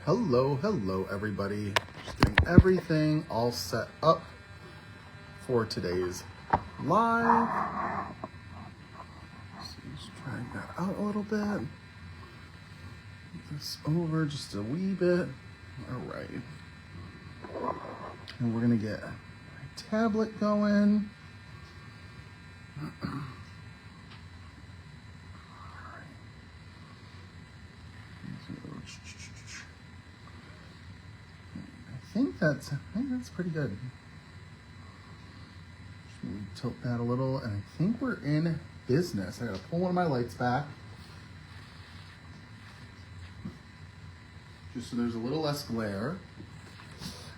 Hello everybody. Just getting everything all set up for today's live. So just drag that out a little bit. Move this over just a wee bit. All right. And we're gonna get my tablet going. I think that's pretty good. Just maybe tilt that a little, and I think we're in business. I gotta pull one of my lights back, just so there's a little less glare.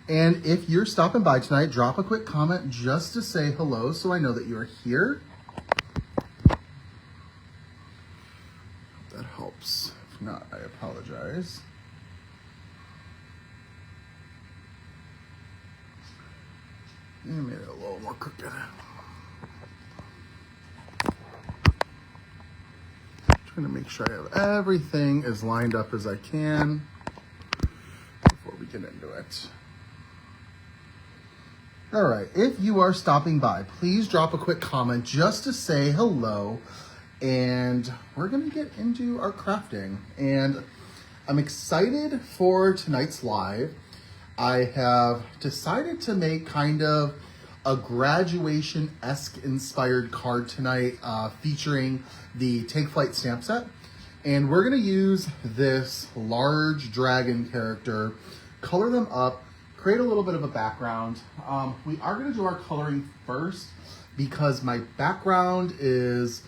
And if you're stopping by tonight, drop a quick comment just to say hello so I know that you're here. That helps. If not, I apologize. And made it a little more crooked. Trying to make sure I have everything as lined up as I can before we get into it. All right, if you are stopping by, please drop a quick comment just to say hello, and we're gonna get into our crafting. And I'm excited for tonight's live. I have decided to make kind of a graduation-esque inspired card tonight featuring the Take Flight stamp set. And we're gonna use this large dragon character, color them up, create a little bit of a background. We are gonna do our coloring first because my background is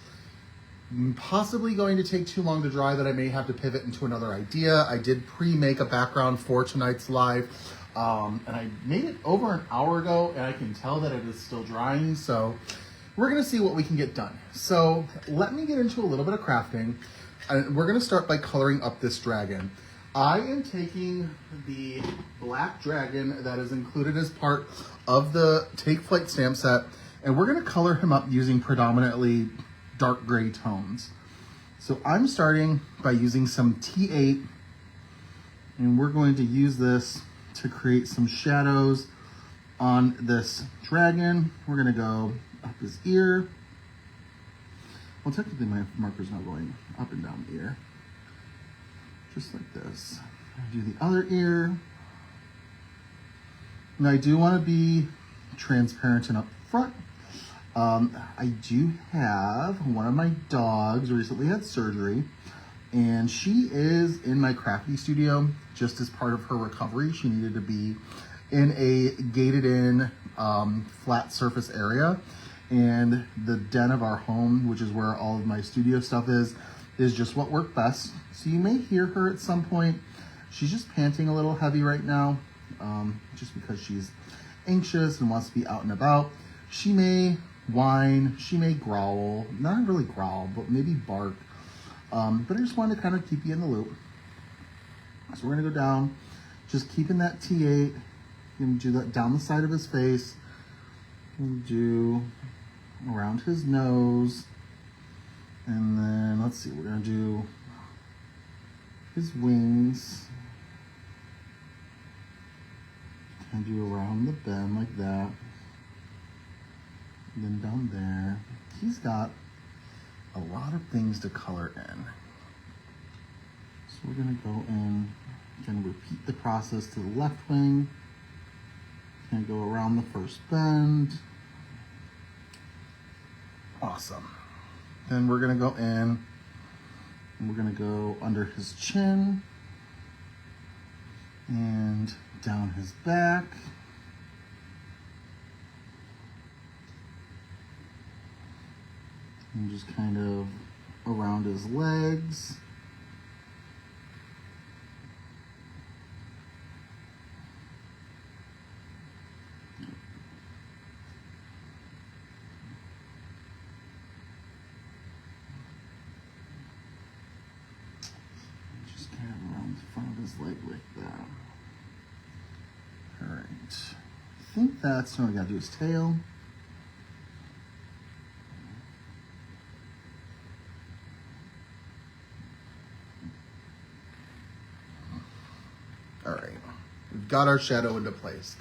possibly going to take too long to dry that I may have to pivot into another idea. I did pre-make a background for tonight's live, and I made it over an hour ago, and I can tell that it is still drying, so we're gonna see what we can get done. So let me get into a little bit of crafting, and we're gonna start by coloring up this dragon. I am taking the black dragon that is included as part of the Take Flight stamp set, and we're gonna color him up using predominantly dark gray tones. So I'm starting by using some T8, and we're going to use this to create some shadows on this dragon. We're gonna go up his ear. Well, technically my marker's not going up and down the ear. Just like this. I do the other ear. And I do want to be transparent and up front. I do have one of my dogs recently had surgery, and she is in my crafty studio just as part of her recovery. She needed to be in a gated in flat surface area, and the den of our home, which is where all of my studio stuff is just what worked best. So you may hear her at some point. She's just panting a little heavy right now, just because she's anxious and wants to be out and about. She may whine, she may growl, not really growl, but maybe bark. But I just wanted to kind of keep you in the loop. So we're gonna go down, just keeping that T8, and do that down the side of his face, and do around his nose, and then let's see, we're gonna do his wings, and do around the bend like that. And then down there, he's got a lot of things to color in. So we're gonna go in, gonna repeat the process to the left wing. Gonna go around the first bend. Awesome. Then we're gonna go in, and we're gonna go under his chin, and down his back. And just kind of around his legs. Just kind of around the front of his leg like that. All right. I think that's what we gotta do his tail. we've got our shadow into place.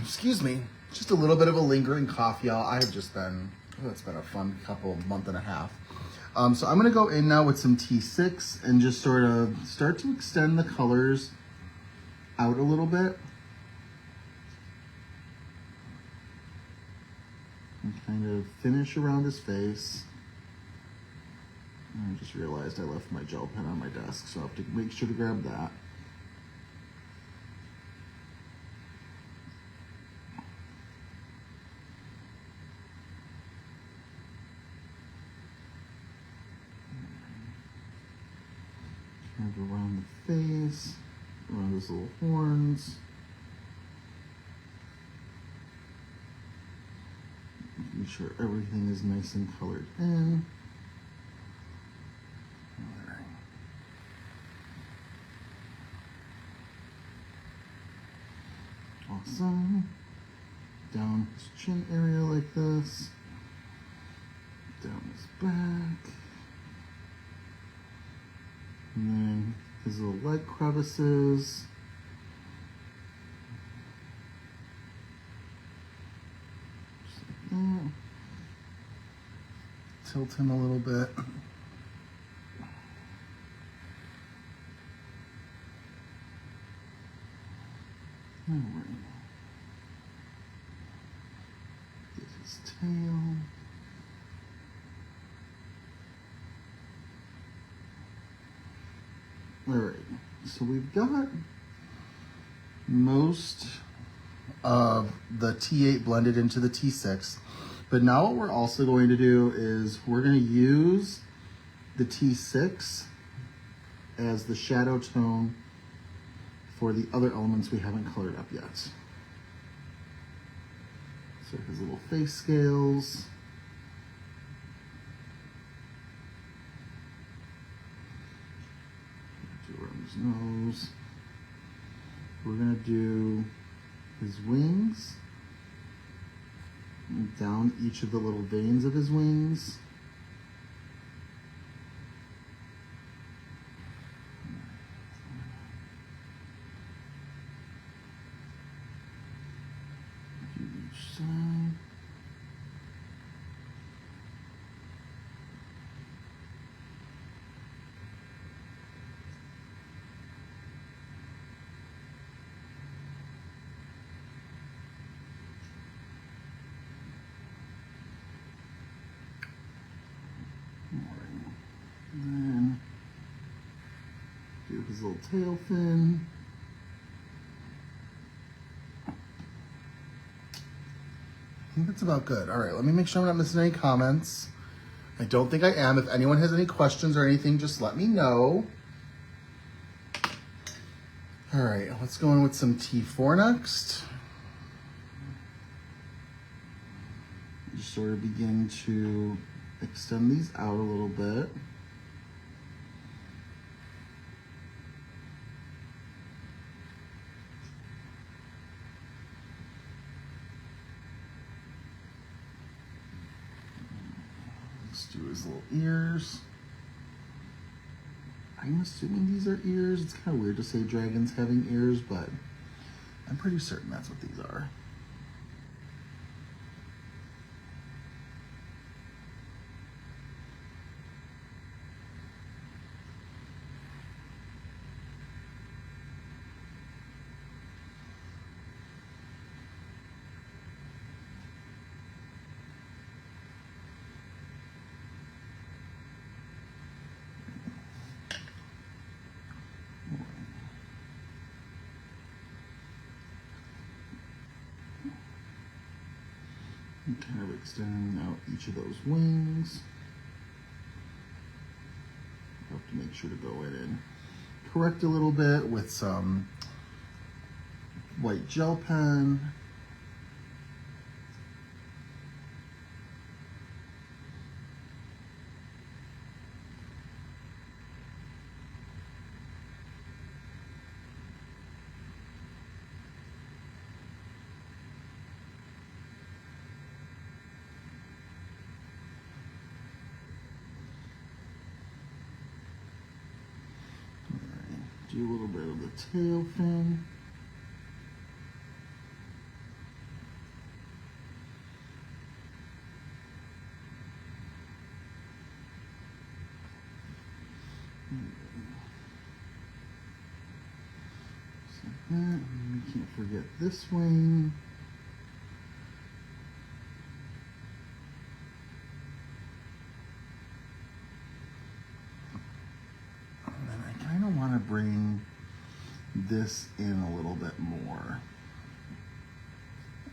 Excuse me. Just a little bit of a lingering cough, y'all. I have just been, it's been a fun month and a half. So I'm going to go in now with some T6 and just sort of start to extend the colors out a little bit. And kind of finish around his face. And I just realized I left my gel pen on my desk, so I have to make sure to grab that. Kind of around the face, around his little horns. Making sure everything is nice and colored in. All right. Awesome. Down his chin area like this. Down his back. And then his little leg crevices. Just like that. Tilt him a little bit. All right. Get his tail. All right, so we've got most of the T8 blended into the T6, but now what we're also going to do is we're going to use the T6 as the shadow tone for the other elements we haven't colored up yet. So his little face scales. Around his nose. We're gonna do his wings, and down each of the little veins of his wings. Do each side. And then do his little tail fin. I think that's about good. All right, let me make sure I'm not missing any comments. I don't think I am. If anyone has any questions or anything, just let me know. All right, let's go in with some T4 next. Just sort of begin to extend these out a little bit. Let's do his little ears. I'm assuming these are ears. It's kind of weird to say dragons having ears, but I'm pretty certain that's what these are. And kind of extending out each of those wings. I have to make sure to go in and correct a little bit with some white gel pen. Do a little bit of the tail fin. Just like that. And we can't forget this wing. And then I kind of want to bring this in a little bit more.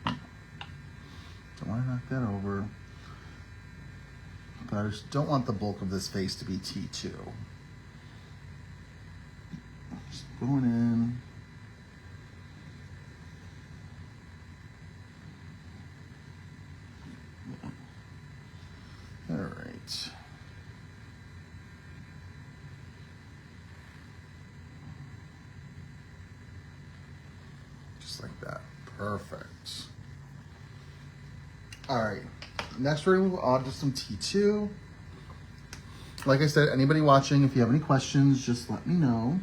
Don't want to knock that over. But I just don't want the bulk of this face to be T2. Just going in. All right. Just like that. Perfect. All right. Next, we're going to move on to some T2. Like I said, anybody watching, if you have any questions, just let me know.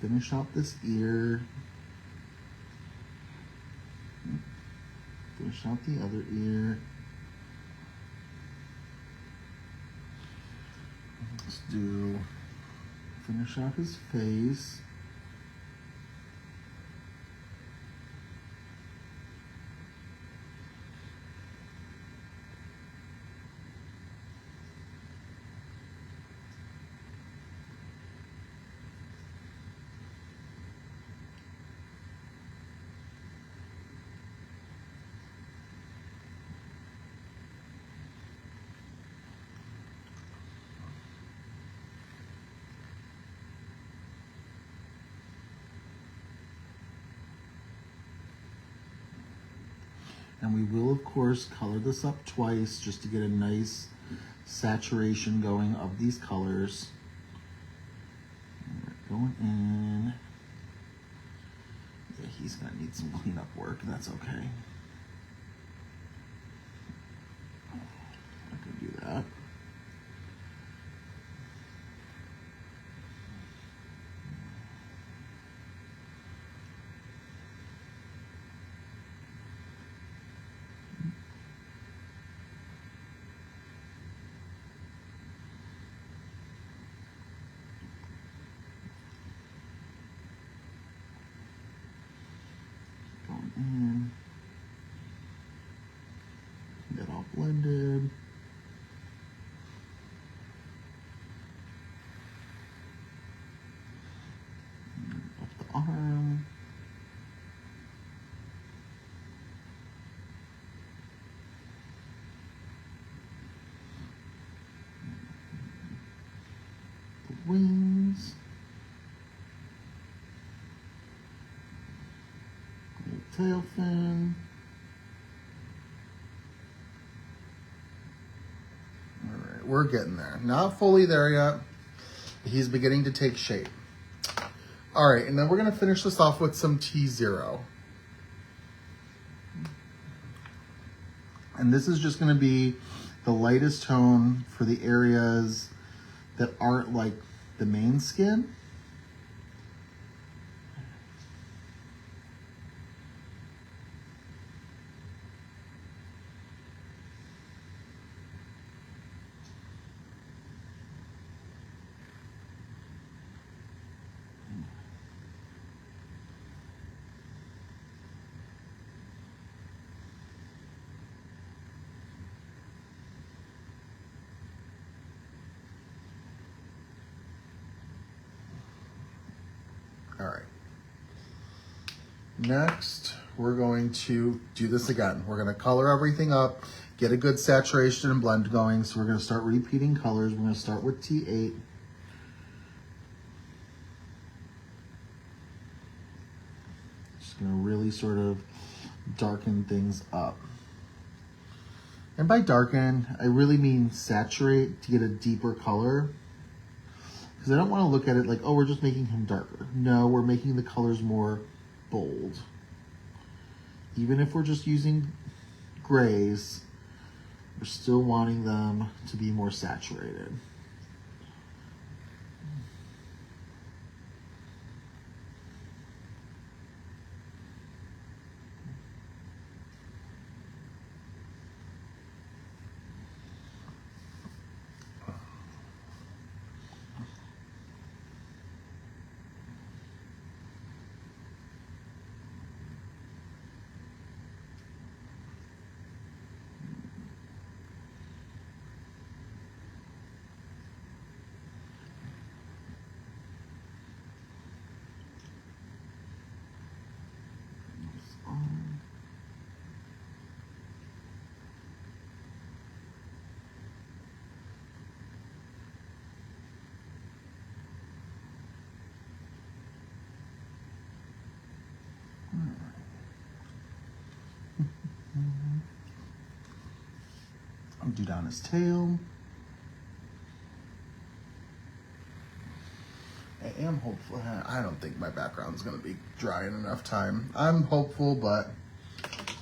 Finish off this ear. Finish out the other ear. Let's finish off his face. And we will, of course, color this up twice just to get a nice saturation going of these colors. And we're going in. Yeah, he's gonna need some cleanup work, that's okay. I can do that. In. Get all blended. Up the arm. The wings. Tail fin. All right, we're getting there. Not fully there yet. He's beginning to take shape. All right, and then we're gonna finish this off with some T0. And this is just gonna be the lightest tone for the areas that aren't like the main skin. All right. Next, we're going to do this again. We're going to color everything up, get a good saturation and blend going. So we're going to start repeating colors. We're going to start with T8. Just going to really sort of darken things up. And by darken, I really mean saturate to get a deeper color. Because I don't want to look at it like, oh, we're just making him darker. No, we're making the colors more bold. Even if we're just using grays, we're still wanting them to be more saturated. Do down his tail. I am hopeful. I don't think my background's going to be dry in enough time. I'm hopeful, but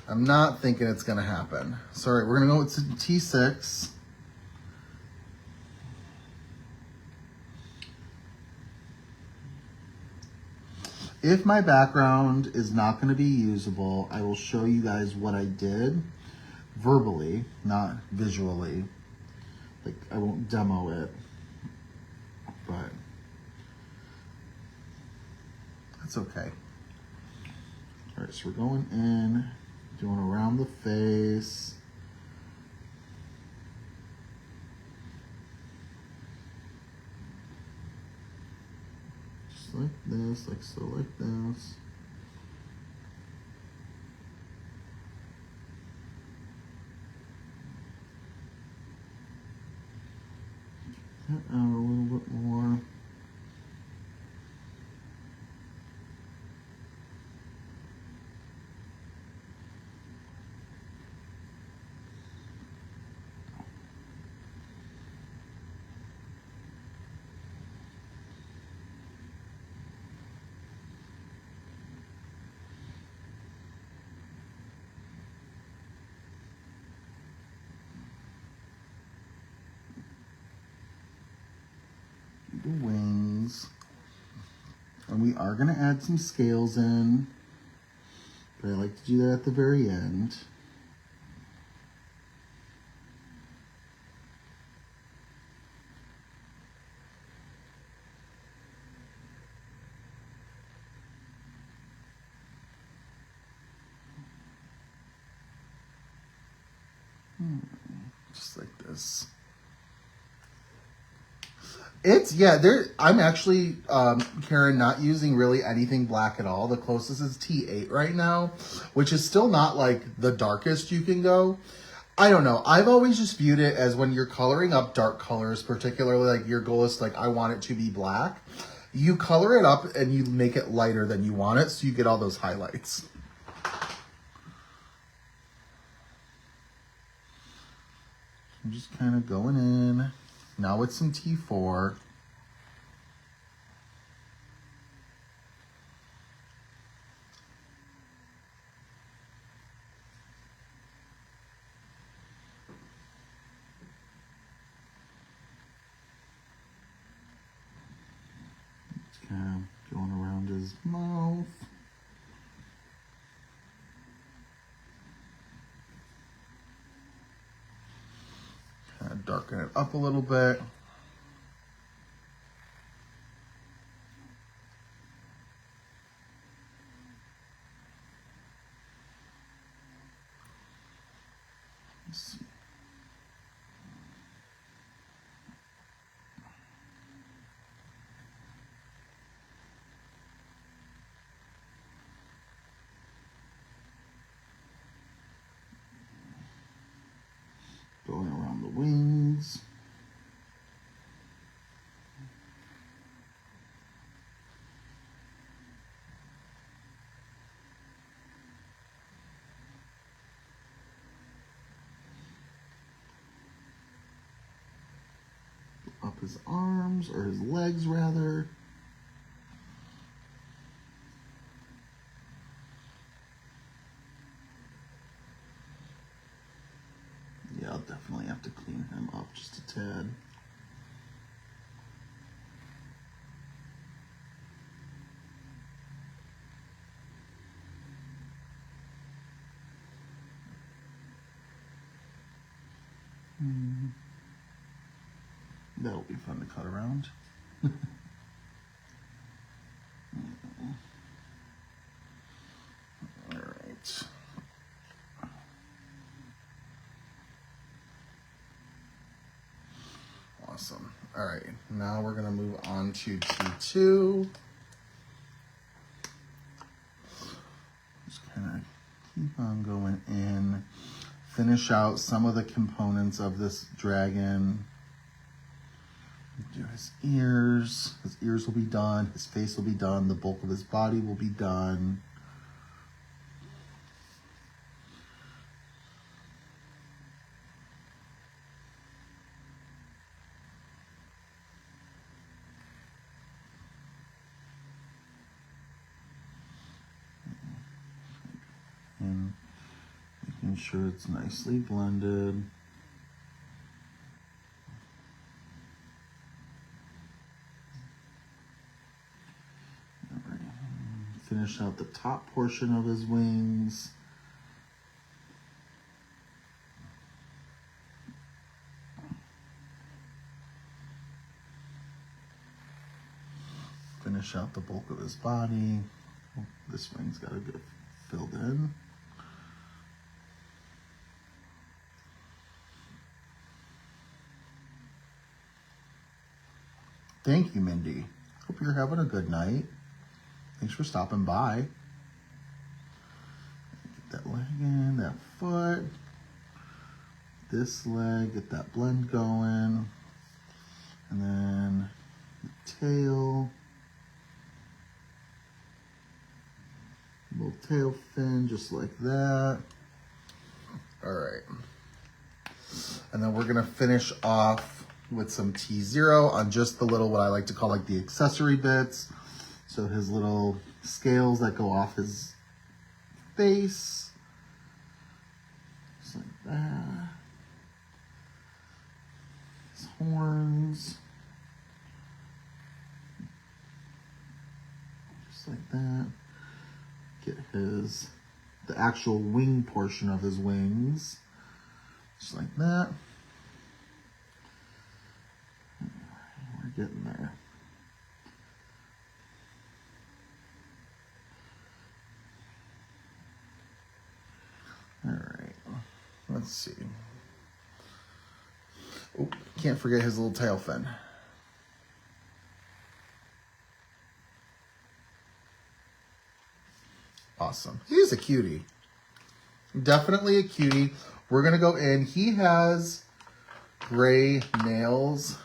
I'm not thinking it's going to happen. Sorry, we're going to go with T6. If my background is not going to be usable, I will show you guys what I did verbally, not visually. Like, I won't demo it, but that's okay. All right, so we're going in, doing around the face. Just like this, like so, like this. That out a little bit more. The wings, and we are going to add some scales in, but I like to do that at the very end. Just like this. I'm actually, Karen, not using really anything black at all. The closest is T8 right now, which is still not like the darkest you can go. I don't know. I've always just viewed it as when you're coloring up dark colors, particularly like your goal is like, I want it to be black. You color it up and you make it lighter than you want it, so you get all those highlights. I'm just kind of going in. Now with some T4. Just kind of going around his mouth. Kind of darken it up a little bit. Let's see. Going around the wings. Up his arms, or his legs rather. Yeah, I'll definitely have to clean him up just a tad. That'll be fun to cut around. All right. Awesome. All right, now we're gonna move on to T2. Just kind of keep on going in, finish out some of the components of this dragon. Do his ears. His ears will be done. His face will be done. The bulk of his body will be done. sure it's nicely blended. All right. Finish out the top portion of his wings. Finish out the bulk of his body. Oh, this wing's got to get filled in. Thank you, Mindy. Hope you're having a good night. Thanks for stopping by. Get that leg in, that foot. This leg, get that blend going. And then the tail. Little tail fin, just like that. All right. And then we're gonna finish off with some T0 on just the little, what I like to call like the accessory bits. So his little scales that go off his face. Just like that. His horns. Just like that. Get the actual wing portion of his wings. Just like that. We're getting there. All right, let's see. Oh, can't forget his little tail fin. Awesome. He's a cutie. Definitely a cutie. We're going to go in. He has gray nails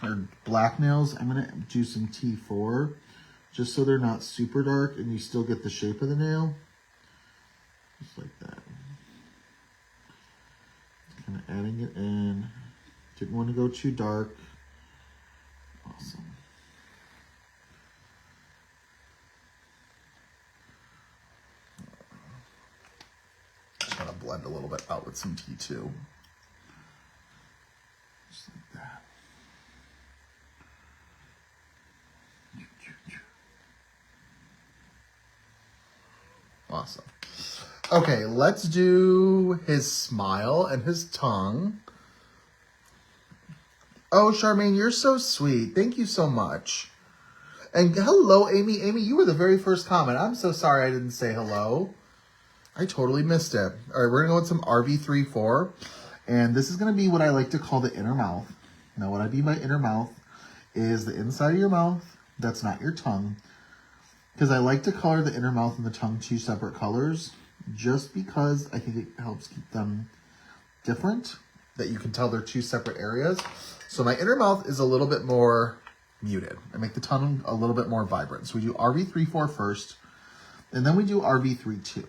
or black nails. I'm going to do some T4 just so they're not super dark and you still get the shape of the nail. Just like that. Kind of adding it in. Didn't want to go too dark. Awesome. Blend a little bit out with some T2. Just like that. Awesome. Okay, let's do his smile and his tongue. Oh, Charmaine, you're so sweet. Thank you so much. And hello, Amy. Amy, you were the very first comment. I'm so sorry I didn't say hello. I totally missed it. All right, we're going to go with some RV34. And this is going to be what I like to call the inner mouth. Now, what I mean by inner mouth is the inside of your mouth. That's not your tongue. Because I like to color the inner mouth and the tongue two separate colors. Just because I think it helps keep them different. That you can tell they're two separate areas. So my inner mouth is a little bit more muted. I make the tongue a little bit more vibrant. So we do RV34 first. And then we do RV32.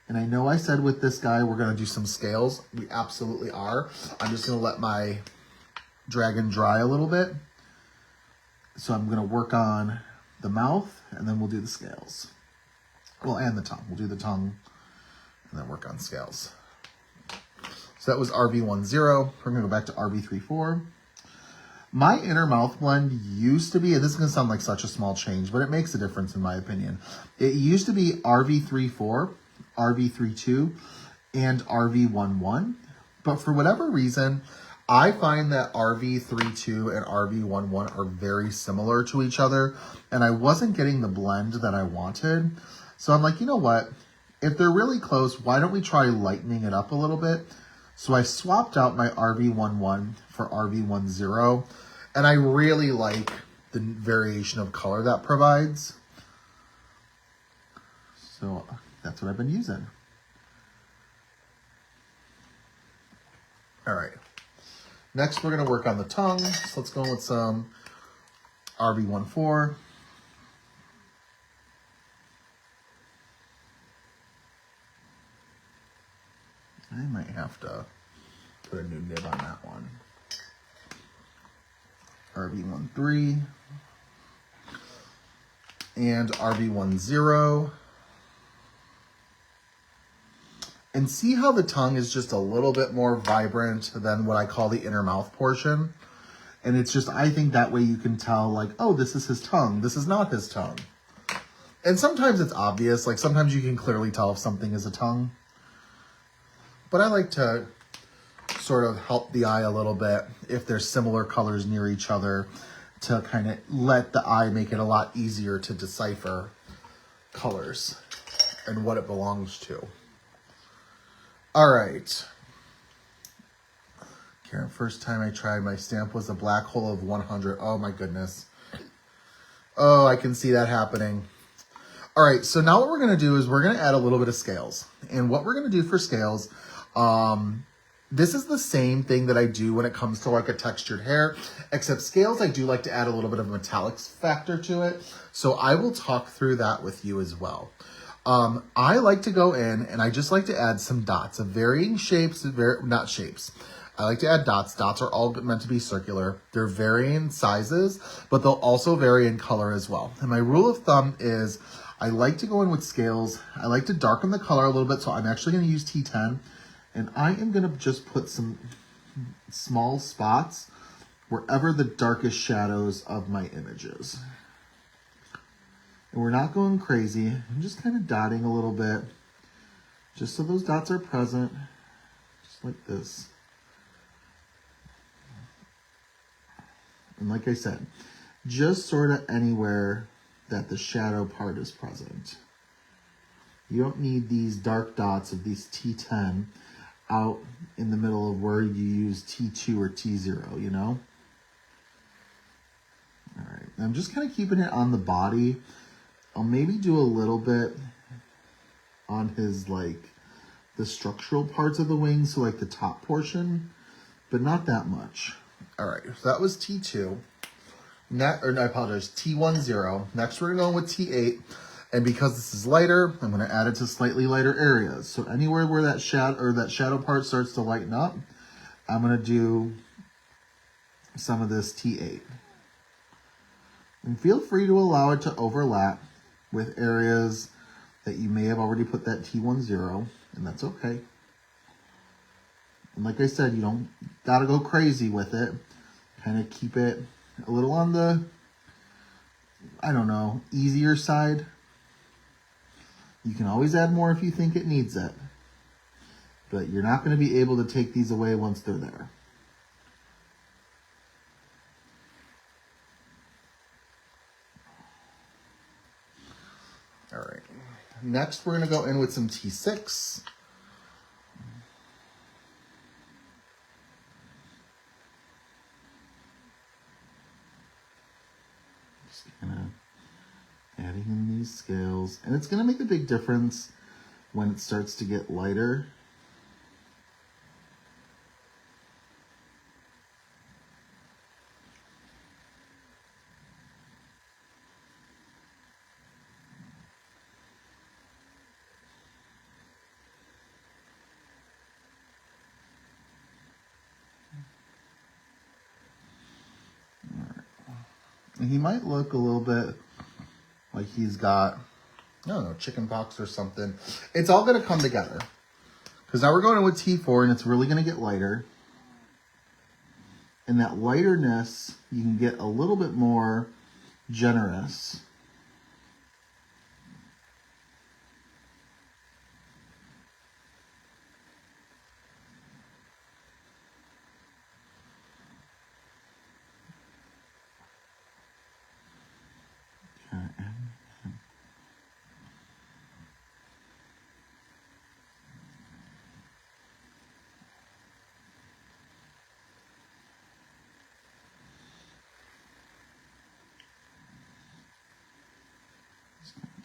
And I know I said with this guy, we're going to do some scales. We absolutely are. I'm just going to let my dragon dry a little bit. So I'm going to work on the mouth and then we'll do the scales. Well, and the tongue. We'll do the tongue and then work on scales. So that was RV10. We're going to go back to RV34. My inner mouth blend used to be, and this is going to sound like such a small change, but it makes a difference in my opinion. It used to be RV34. RV32 and RV11, but for whatever reason, I find that RV32 and RV11 are very similar to each other, and I wasn't getting the blend that I wanted. So I'm like, you know what? If they're really close, why don't we try lightening it up a little bit? So I swapped out my RV11 for RV10, and I really like the variation of color that provides. So that's what I've been using. All right. Next, we're going to work on the tongue. So let's go with some RV14. I might have to put a new nib on that one. RV13. And RV10. And see how the tongue is just a little bit more vibrant than what I call the inner mouth portion. And it's just, I think that way you can tell like, oh, this is his tongue. This is not his tongue. And sometimes it's obvious. Like sometimes you can clearly tell if something is a tongue. But I like to sort of help the eye a little bit if there's similar colors near each other to kind of let the eye make it a lot easier to decipher colors and what it belongs to. All right. Karen, first time I tried, my stamp was a black hole of 100. Oh my goodness. Oh, I can see that happening. All right, so now what we're gonna do is we're gonna add a little bit of scales. And what we're gonna do for scales, this is the same thing that I do when it comes to like a textured hair, except scales, I do like to add a little bit of a metallic factor to it. So I will talk through that with you as well. I like to go in and I just like to add some dots of varying shapes, not shapes. I like to add dots. Dots are all meant to be circular. They're varying sizes, but they'll also vary in color as well. And my rule of thumb is I like to go in with scales. I like to darken the color a little bit, so I'm actually going to use T10. And I am going to just put some small spots wherever the darkest shadows of my image is. And we're not going crazy. I'm just kind of dotting a little bit, just so those dots are present, just like this. And like I said, just sort of anywhere that the shadow part is present. You don't need these dark dots of these T10 out in the middle of where you use T2 or T0, you know? All right, I'm just kind of keeping it on the body. I'll maybe do a little bit on his, like, the structural parts of the wings, so like the top portion, but not that much. All right, so that was T2. I apologize, T10. Next, we're going with T8. And because this is lighter, I'm going to add it to slightly lighter areas. So anywhere where that shadow part starts to lighten up, I'm going to do some of this T8. And feel free to allow it to overlap with areas that you may have already put that T10, and that's okay. And like I said, you don't got to go crazy with it. Kind of keep it a little on the, I don't know, easier side. You can always add more if you think it needs it. But you're not going to be able to take these away once they're there. All right. Next, we're going to go in with some T6. Kind of adding in these scales, and it's going to make a big difference when it starts to get lighter. And he might look a little bit like he's got, I don't know, chicken pox or something. It's all going to come together. Because now we're going in with T4, and it's really going to get lighter. And that lighterness, you can get a little bit more generous.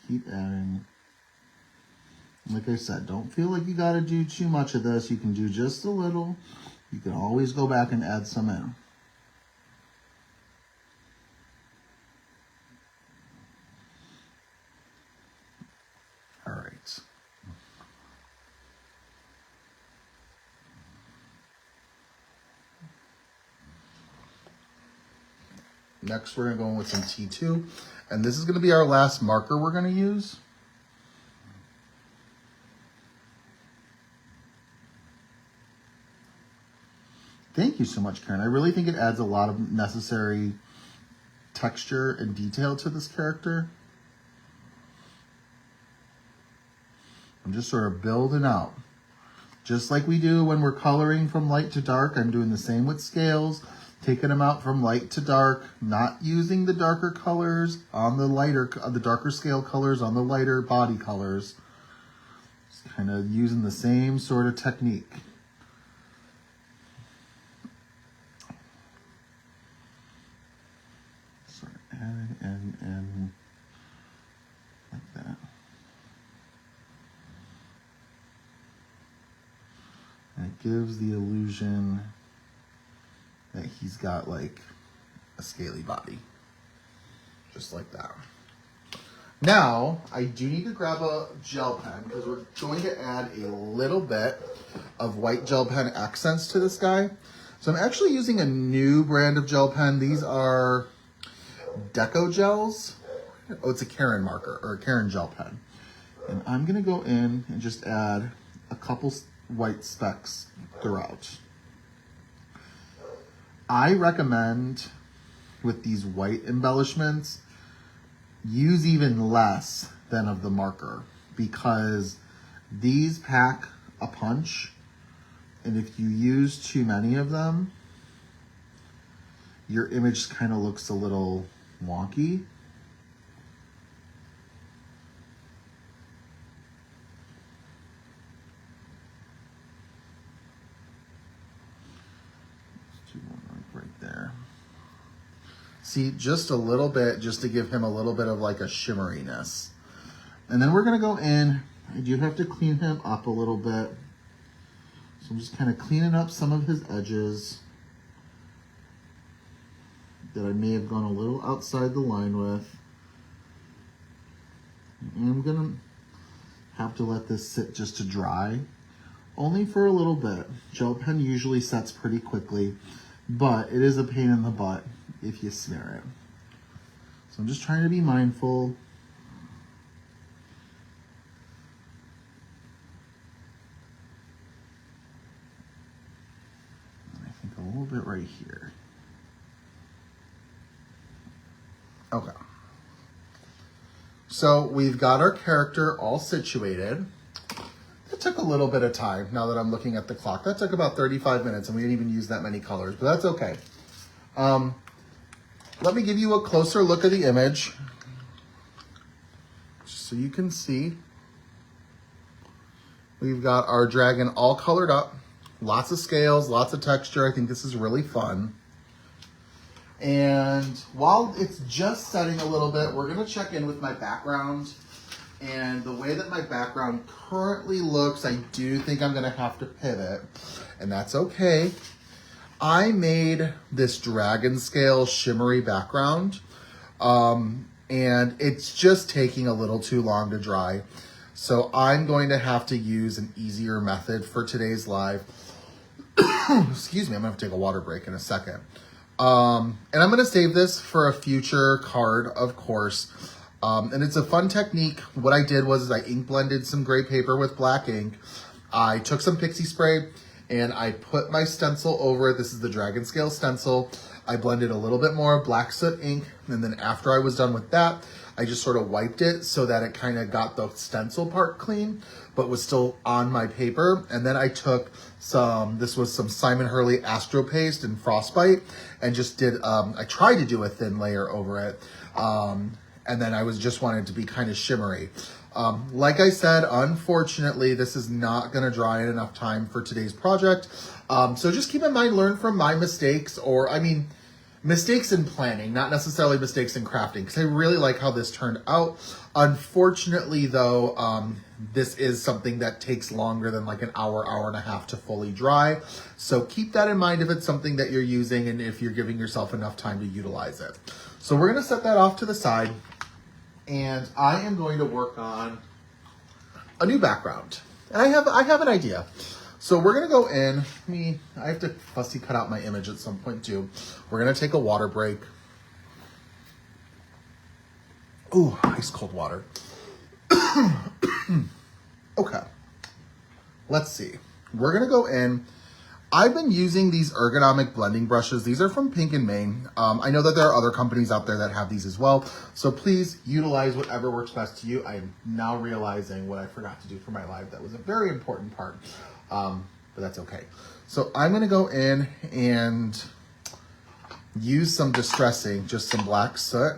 Keep adding. Like I said, don't feel like you got to do too much of this. You can do just a little. You can always go back and add some in. All right. Next, we're going to go in with some T2. And this is going to be our last marker we're going to use. you so much, Karen. I really think it adds a lot of necessary texture and detail to this character. I'm just sort of building out. Just like we do when we're coloring from light to dark, I'm doing the same with scales, taking them out from light to dark, not using the darker colors on the darker scale colors on the lighter body colors. Just kind of using the same sort of technique. Sort of adding like that. And it gives the illusion that he's got like a scaly body. Just like that. Now, I do need to grab a gel pen because we're going to add a little bit of white gel pen accents to this guy. So I'm actually using a new brand of gel pen. These are Deco Gels. Oh, it's a Karen marker or a Karen gel pen. And I'm gonna go in and just add a couple white specks throughout. I recommend with these white embellishments, use even less than of the marker because these pack a punch, and if you use too many of them, your image kind of looks a little wonky. See, just a little bit, just to give him a little bit of like a shimmeriness. And then we're gonna go in, I do have to clean him up a little bit. So I'm just kind of cleaning up some of his edges that I may have gone a little outside the line with. And I'm gonna have to let this sit just to dry, only for a little bit. Gel pen usually sets pretty quickly, but it is a pain in the butt if you smear it. So I'm just trying to be mindful. And I think a little bit right here. Okay. So we've got our character all situated. It took a little bit of time now that I'm looking at the clock. That took about 35 minutes and we didn't even use that many colors, but that's okay. Let me give you a closer look at the image just so you can see. We've got our dragon all colored up, lots of scales, lots of texture. I think this is really fun. And while it's just setting a little bit, we're gonna check in with my background. And the way that my background currently looks, I do think I'm gonna have to pivot, and that's okay. I made this dragon scale shimmery background, and it's just taking a little too long to dry. So I'm going to have to use an easier method for today's live. Excuse me, I'm gonna have to take a water break in a second. And I'm gonna save this for a future card, of course. And it's a fun technique. What I did was I ink blended some gray paper with black ink. I took some pixie spray and I put my stencil over it. This is the dragon scale stencil. I blended a little bit more black soot ink. And then after I was done with that, I just sort of wiped it so that it kind of got the stencil part clean, but was still on my paper. And then I took this was some Simon Hurley Astro Paste and Frostbite and just did, I tried to do a thin layer over it. And then I just wanted to be kind of shimmery. Like I said, unfortunately, this is not gonna dry in enough time for today's project. So just keep in mind, learn from my mistakes, or I mean, mistakes in planning, not necessarily mistakes in crafting, because I really like how this turned out. Unfortunately though, this is something that takes longer than like an hour, hour and a half to fully dry. So keep that in mind if it's something that you're using and if you're giving yourself enough time to utilize it. So we're gonna set that off to the side. And I am going to work on a new background. And I have an idea. So we're gonna go in, I have to fussy cut out my image at some point too. We're gonna take a water break. Ooh, ice cold water. Okay, let's see. We're gonna go in. I've been using these ergonomic blending brushes. These are from Pink and Main. I know that there are other companies out there that have these as well. So please utilize whatever works best to you. I am now realizing what I forgot to do for my live. That was a very important part, but that's okay. So I'm gonna go in and use some distressing, just some black soot.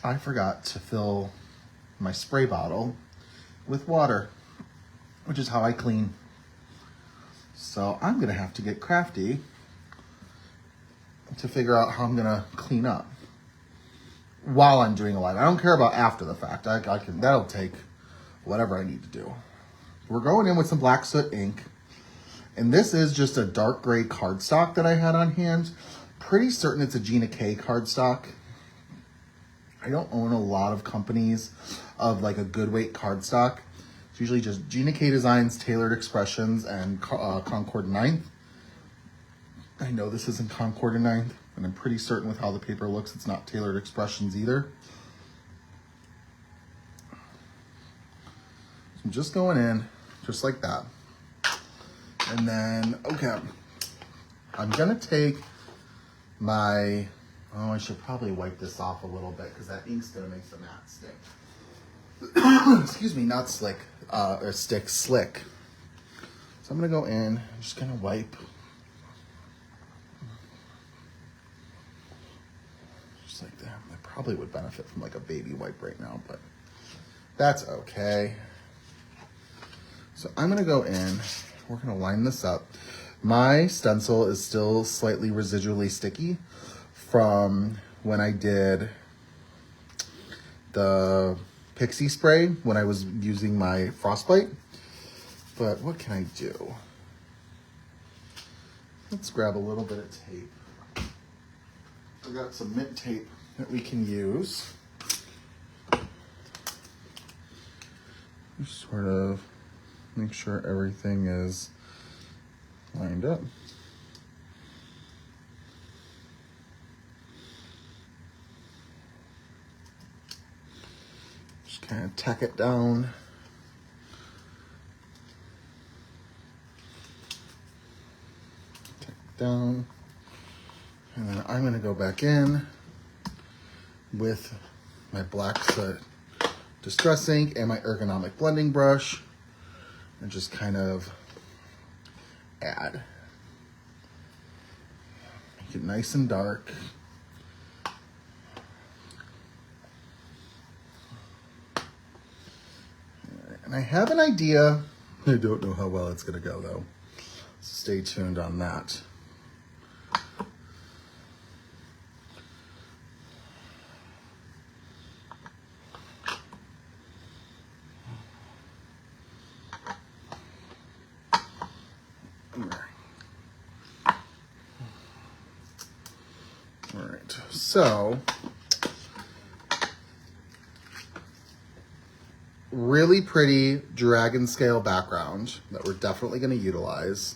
I forgot to fill my spray bottle with water, which is how I clean. So I'm gonna have to get crafty to figure out how I'm gonna clean up while I'm doing a live. I don't care about after the fact. I can, that'll take whatever I need to do. We're going in with some black soot ink, and this is just a dark gray cardstock that I had on hand. Pretty certain it's a Gina K cardstock. I don't own a lot of companies of like a good weight cardstock. It's usually just Gina K Designs, Tailored Expressions, and Concord 9th. I know this isn't Concord 9th, and I'm pretty certain with how the paper looks, it's not Tailored Expressions either. So I'm just going in, just like that. And then, okay, I'm gonna take my, oh, I should probably wipe this off a little bit because that ink's gonna make the mat stick. Excuse me, not slick, or stick, slick. So I'm gonna go in, I'm just gonna wipe. Just like that. I probably would benefit from like a baby wipe right now, but that's okay. So I'm gonna go in, we're gonna line this up. My stencil is still slightly residually sticky from when I did the Pixie spray when I was using my frostbite. But what can I do? Let's grab a little bit of tape. I got some mint tape that we can use. Just sort of make sure everything is lined up. Just kind of tack it down. Tack it down. And then I'm gonna go back in with my black soot distress ink and my ergonomic blending brush and just kind of add. Make it nice and dark. And I have an idea. I don't know how well it's gonna go though. Stay tuned on that. All right, so really pretty dragon scale background that we're definitely going to utilize,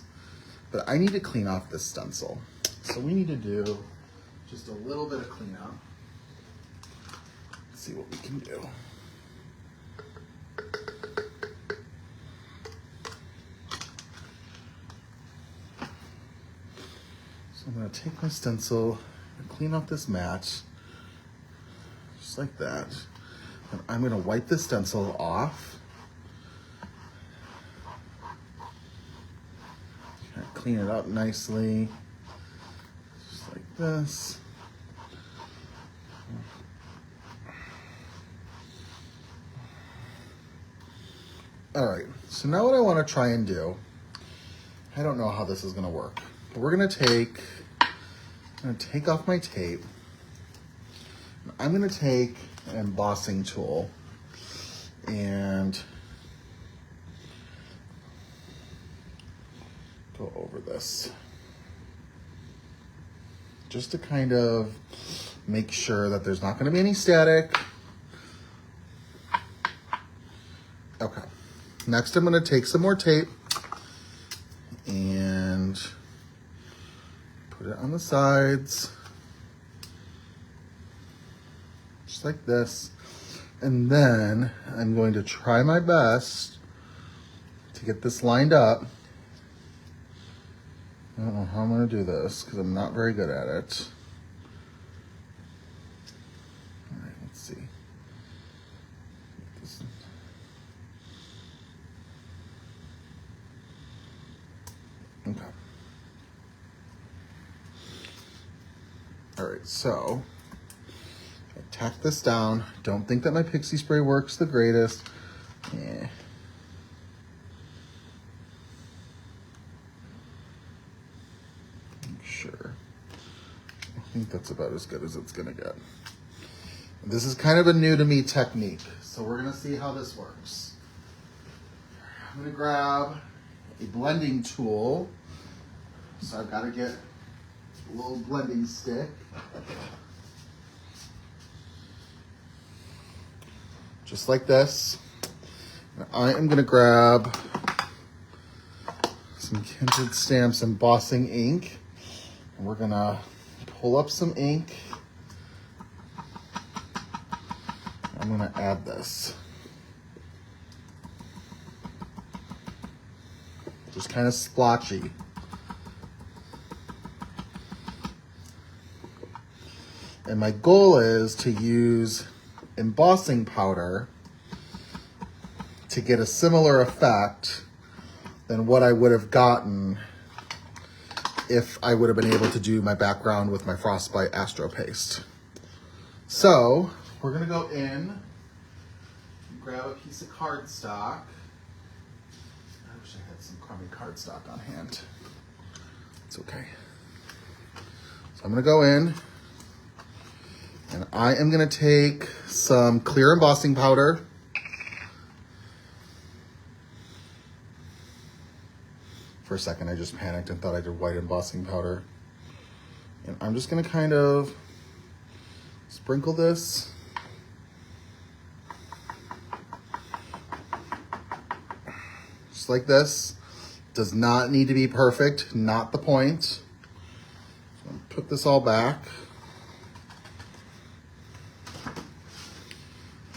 but I need to clean off this stencil. So we need to do just a little bit of cleanup. Let's see what we can do. So I'm going to take my stencil and clean off this mat, just like that. And I'm going to wipe the stencil off. Kind of clean it up nicely, just like this. All right, so now what I want to try and do, I don't know how this is going to work, but we're going to take off my tape. I'm going to take an embossing tool and go over this just to kind of make sure that there's not going to be any static. Okay, next I'm going to take some more tape and put it on the sides just like this. And then I'm going to try my best to get this lined up. I don't know how I'm going to do this because I'm not very good at it. All right, let's see. Okay. All right, so I tack this down. Don't think that my pixie spray works the greatest. Yeah. Sure. I think that's about as good as it's gonna get. This is kind of a new to me technique, so we're gonna see how this works. I'm gonna grab a blending tool. So I've got to get a little blending stick. Just like this. And I am gonna grab some Kindred Stamps embossing ink. And we're gonna pull up some ink. I'm gonna add this. Just kind of splotchy. And my goal is to use embossing powder to get a similar effect than what I would have gotten if I would have been able to do my background with my Frostbite Astro Paste. So we're gonna go in and grab a piece of cardstock. I wish I had some crummy cardstock on hand. It's okay. So I'm gonna go in and I am gonna take some clear embossing powder. For a second, I just panicked and thought I did white embossing powder. And I'm just gonna kind of sprinkle this. Just like this. Does not need to be perfect, not the point. So I'm gonna put this all back.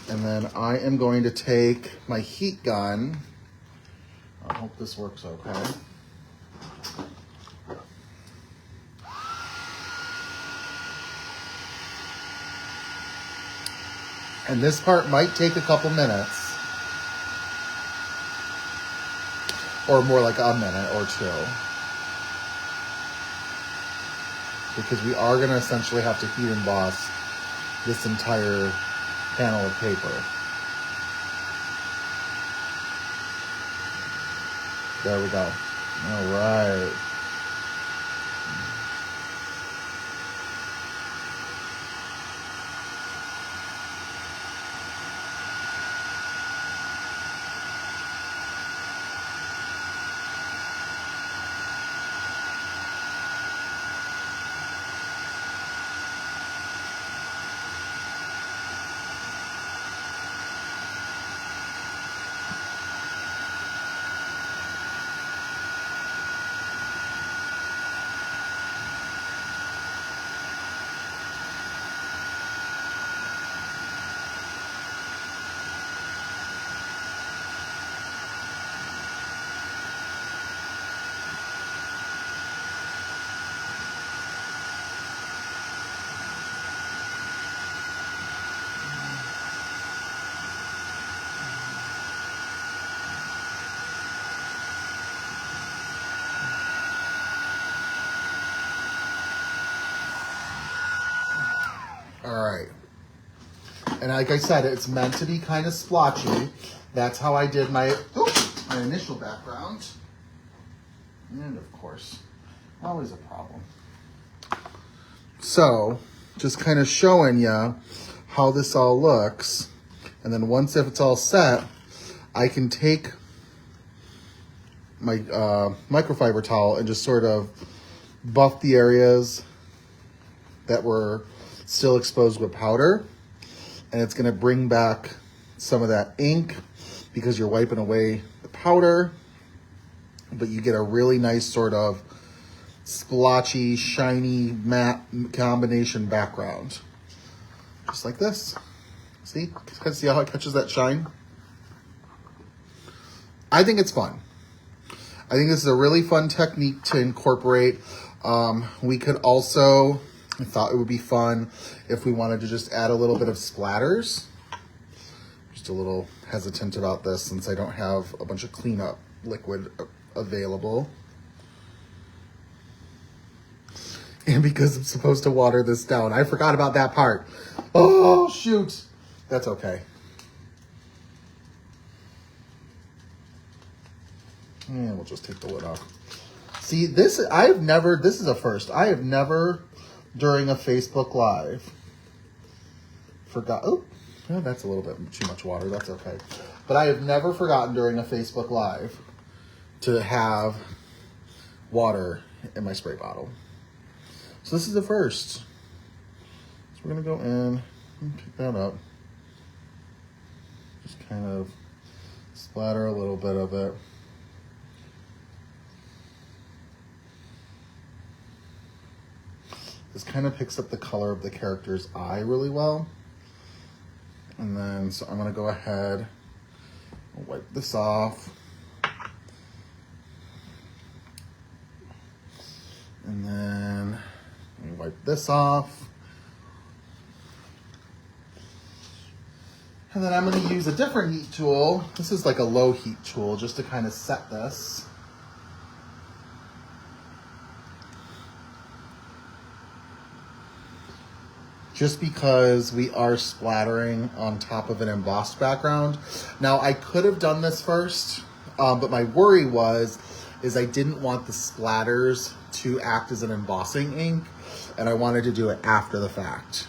And then I am going to take my heat gun. I hope this works okay. And this part might take a couple minutes. Or more like a minute or two. Because we are going to essentially have to heat emboss this entire panel of paper. There we go. All right. All right. And like I said, it's meant to be kind of splotchy. That's how I did my initial background. And of course, always a problem. So, just kind of showing you how this all looks. And then once if it's all set, I can take my microfiber towel and just sort of buff the areas that were still exposed with powder, and it's going to bring back some of that ink because you're wiping away the powder, but you get a really nice sort of splotchy, shiny, matte combination background. Just like this. See? See how it catches that shine? I think it's fun. I think this is a really fun technique to incorporate. We could also, I thought it would be fun if we wanted to just add a little bit of splatters. Just a little hesitant about this since I don't have a bunch of cleanup liquid available. And because I'm supposed to water this down. I forgot about that part. Oh, shoot. That's okay. And we'll just take the lid off. See, this is a first. I have never, during a Facebook Live, oh, that's a little bit too much water. That's okay. But I have never forgotten during a Facebook Live to have water in my spray bottle. So this is the first. So we're going to go in and pick that up. Just kind of splatter a little bit of it. This kind of picks up the color of the character's eye really well. And then, so I'm going to go ahead and wipe this off. And then wipe this off. And then I'm going to use a different heat tool. This is like a low heat tool just to kind of set this. Just because we are splattering on top of an embossed background. Now, I could have done this first, but my worry is I didn't want the splatters to act as an embossing ink, and I wanted to do it after the fact.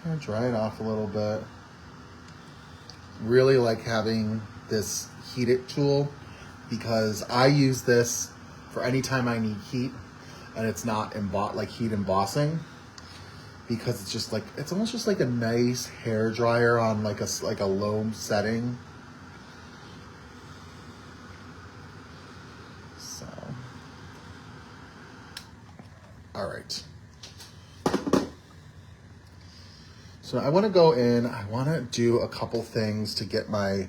Kind of dry it off a little bit. Really like having this heated tool because I use this for any time I need heat and it's not heat embossing, because it's just like, it's almost just like a nice hair dryer on like a low setting. So, all right. So I want to go in, I want to do a couple things to get my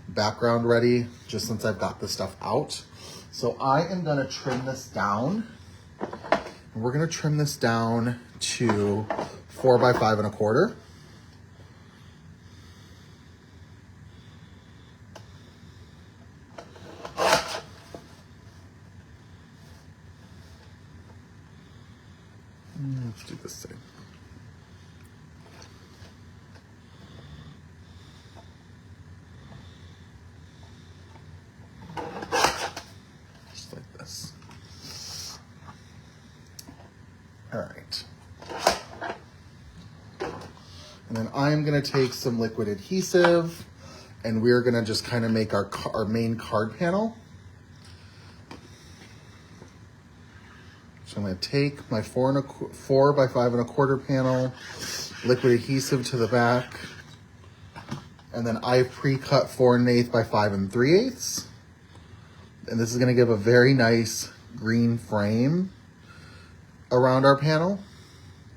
background ready, just since I've got this stuff out. So I am going to trim this down. And we're going to trim this down to 4 by 5 1/4. Let's do this thing. All right. And then I'm going to take some liquid adhesive and we're going to just kind of make our main card panel. So I'm going to take my 4 by 5 1/4 panel, liquid adhesive to the back, and then I've pre-cut 4 1/8 by 5 3/8. And this is going to give a very nice green frame around our panel,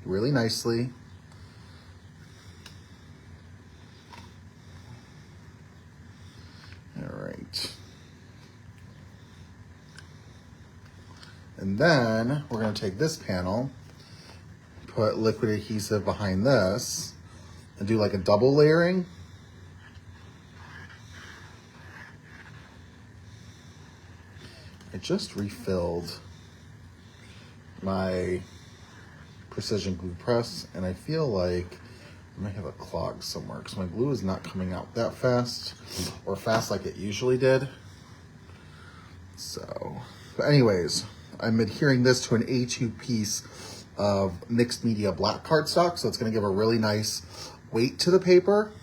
really nicely. All right. And then we're going to take this panel, put liquid adhesive behind this, and do like a double layering. I just refilled my precision glue press and I feel like I might have a clog somewhere because my glue is not coming out that fast or fast like it usually did. So, but anyways, I'm adhering this to an A2 piece of mixed media black cardstock, so it's going to give a really nice weight to the paper.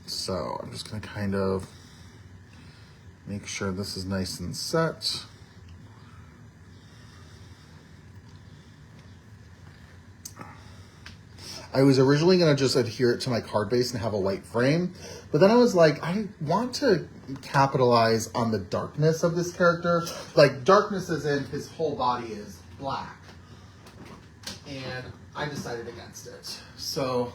So I'm just going to kind of make sure this is nice and set. I was originally going to just adhere it to my card base and have a white frame, but then I was like, I want to capitalize on the darkness of this character. Like, darkness as in his whole body is black. And I decided against it. So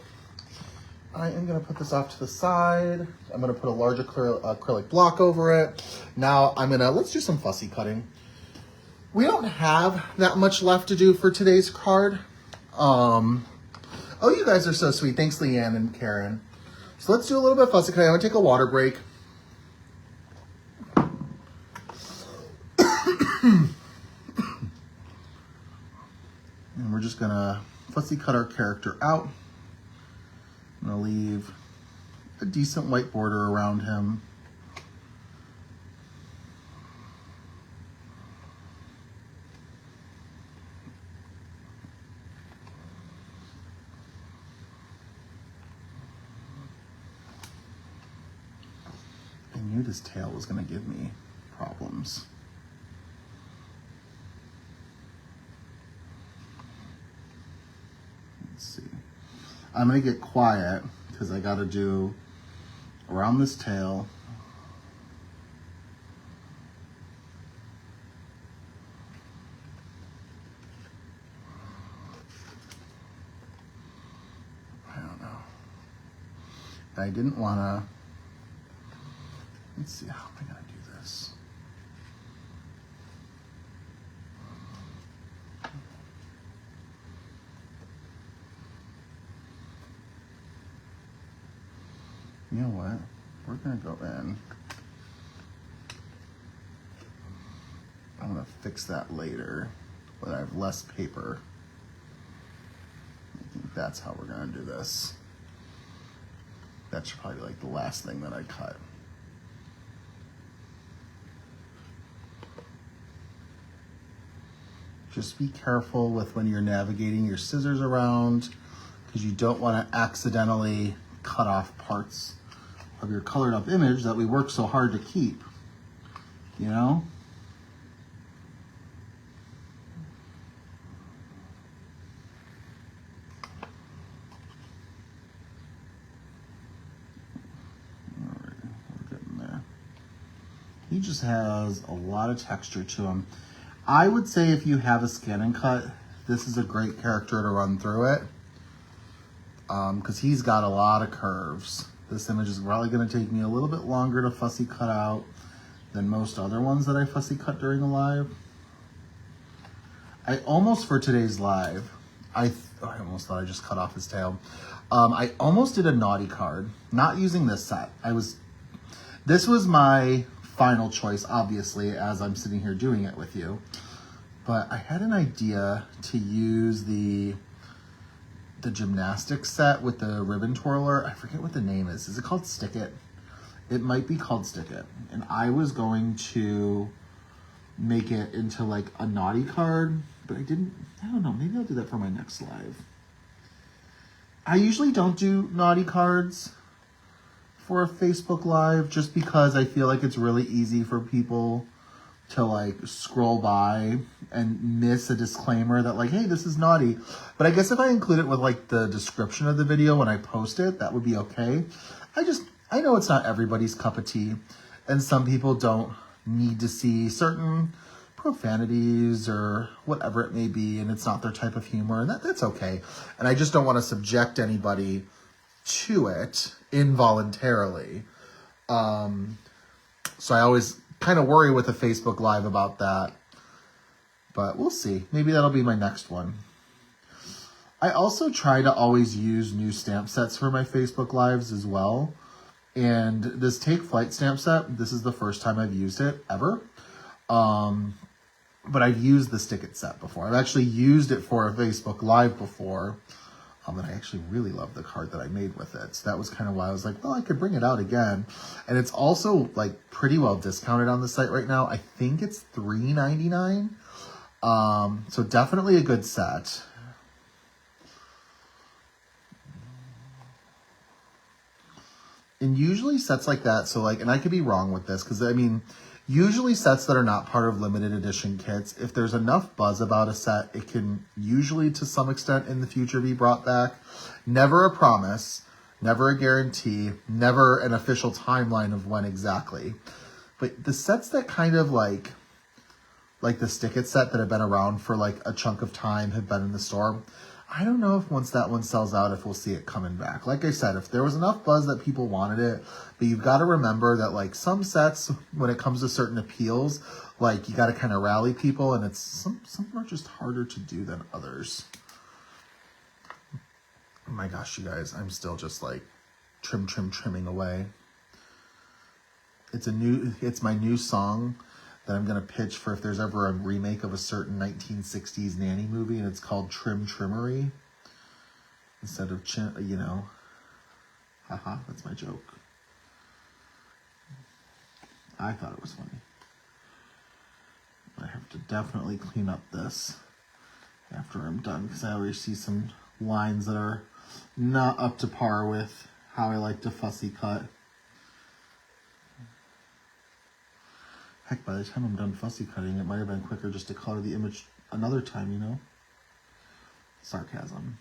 I am going to put this off to the side. I'm going to put a large acrylic block over it. Now I'm going to, let's do some fussy cutting. We don't have that much left to do for today's card. Oh, you guys are so sweet. Thanks, Leanne and Karen. So let's do a little bit of fussy cutting. I'm going to take a water break. And we're just going to fussy cut our character out. I'm going to leave a decent white border around him. I knew this tail was going to give me problems. Let's see. I'm going to get quiet because I got to do around this tail. I don't know. I didn't want to. Let's see, how am I going to do this? You know what? We're going to go in. I'm going to fix that later, but I have less paper. I think that's how we're going to do this. That should probably be like the last thing that I cut. Just be careful with when you're navigating your scissors around because you don't want to accidentally cut off parts of your colored up image that we work so hard to keep, you know? All right, we're getting there. He just has a lot of texture to him. I would say if you have a scan and cut, this is a great character to run through it because he's got a lot of curves. This image is probably going to take me a little bit longer to fussy cut out than most other ones that I fussy cut during a live. I almost, for today's live, I almost thought I just cut off his tail. I almost did a naughty card, not using this set. This was my final choice, obviously, as I'm sitting here doing it with you. But I had an idea to use the gymnastics set with the ribbon twirler. I forget what the name is. Is it called Stick It? It might be called Stick It. And I was going to make it into like a naughty card, but I don't know, maybe I'll do that for my next live. I usually don't do naughty cards for a Facebook Live just because I feel like it's really easy for people to like scroll by and miss a disclaimer that like, hey, this is naughty. But I guess if I include it with like the description of the video when I post it, that would be okay. I know it's not everybody's cup of tea, and some people don't need to see certain profanities or whatever it may be, and it's not their type of humor, and that's okay. And I just don't want to subject anybody to it involuntarily. So I always kind of worry with a Facebook Live about that, but we'll see. Maybe that'll be my next one. I also try to always use new stamp sets for my Facebook Lives as well. And this Take Flight stamp set, this is the first time I've used it ever. But I've used the Stick It set before. I've actually used it for a Facebook Live before. And I actually really love the card that I made with it. So that was kind of why I was like, well, I could bring it out again. And it's also like pretty well discounted on the site right now. I think it's $3.99. So definitely a good set. And usually sets like that, so like, and I could be wrong with this, because I mean, Usually sets that are not part of limited edition kits, if there's enough buzz about a set, it can usually to some extent in the future be brought back. Never a promise, never a guarantee, never an official timeline of when exactly. But the sets that kind of like the Stick It set that have been around for like a chunk of time, have been in the store, I don't know if once that one sells out, if we'll see it coming back. Like I said, if there was enough buzz that people wanted it, but you've got to remember that like some sets, when it comes to certain appeals, like you got to kind of rally people, and it's some are just harder to do than others. Oh my gosh, you guys, I'm still just like trimming away. It's my new song that I'm going to pitch for if there's ever a remake of a certain 1960s nanny movie, and it's called Trim Trimmery. Instead of, you know, haha, that's my joke. I thought it was funny. I have to definitely clean up this after I'm done, because I already see some lines that are not up to par with how I like to fussy cut. Heck, by the time I'm done fussy cutting, it might have been quicker just to color the image another time, you know? Sarcasm.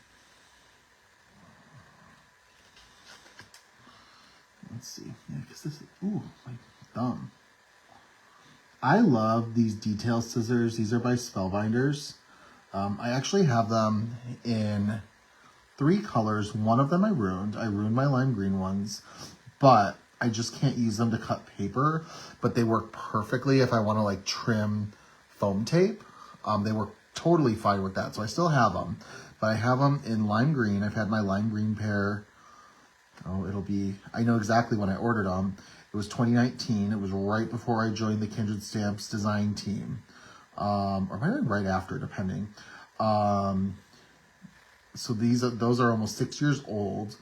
Let's see. Yeah, because this is, ooh, my thumb. I love these detail scissors. These are by Spellbinders. I actually have them in 3 colors. One of them I ruined. I ruined my lime green ones, but I just can't use them to cut paper, but they work perfectly if I want to like trim foam tape. They work totally fine with that, so I still have them, but I have them in lime green. I've had my lime green pair. Oh, I know exactly when I ordered them. It was 2019. It was right before I joined the Kindred Stamps design team, or might have been right after, depending. So those are almost 6 years old,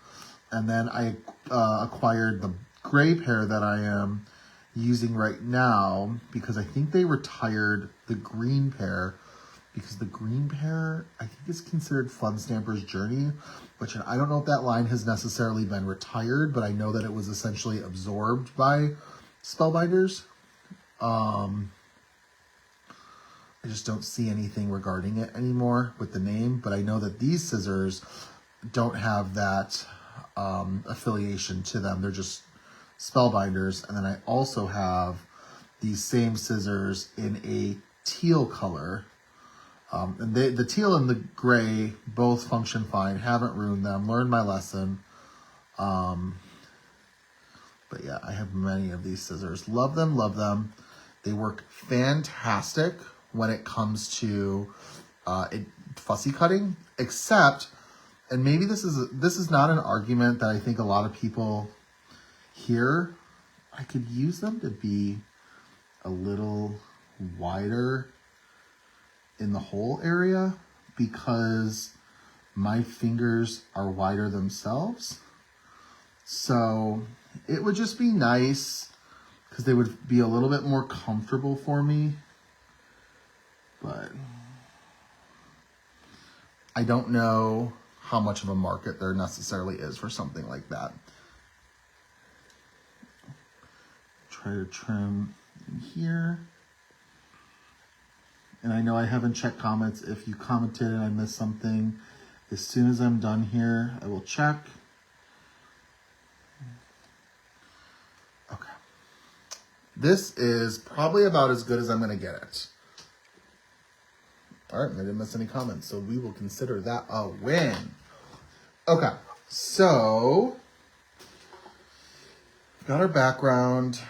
and then I acquired the gray pair that I am using right now, because I think they retired the green pair, because the green pair I think is considered Fun Stamper's Journey, which I don't know if that line has necessarily been retired, but I know that it was essentially absorbed by Spellbinders. I just don't see anything regarding it anymore with the name, but I know that these scissors don't have that affiliation to them. They're just Spellbinders. And then I also have these same scissors in a teal color. And the teal and the gray both function fine. Haven't ruined them. Learned my lesson. But yeah, I have many of these scissors. Love them, love them. They work fantastic when it comes to fussy cutting, except, and maybe this is not an argument that I think a lot of people hear, I could use them to be a little wider in the hole area, because my fingers are wider themselves. So it would just be nice, because they would be a little bit more comfortable for me. But I don't know how much of a market there necessarily is for something like that. Try to trim in here. And I know I haven't checked comments. If you commented and I missed something, as soon as I'm done here, I will check. Okay. This is probably about as good as I'm going to get it. All right, I didn't miss any comments, so we will consider that a win. Okay, so we've got our background.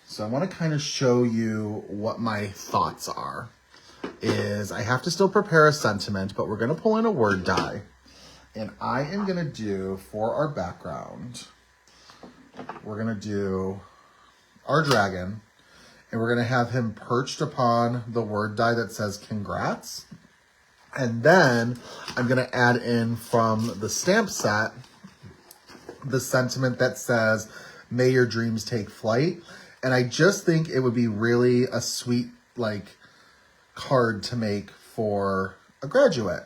So I want to kind of show you what my thoughts are. I have to still prepare a sentiment, but we're going to pull in a word die. And I am going to do, for our background, we're going to do our dragon. And we're going to have him perched upon the word die that says congrats. And then I'm going to add in from the stamp set the sentiment that says, may your dreams take flight. And I just think it would be really a sweet, like, card to make for a graduate.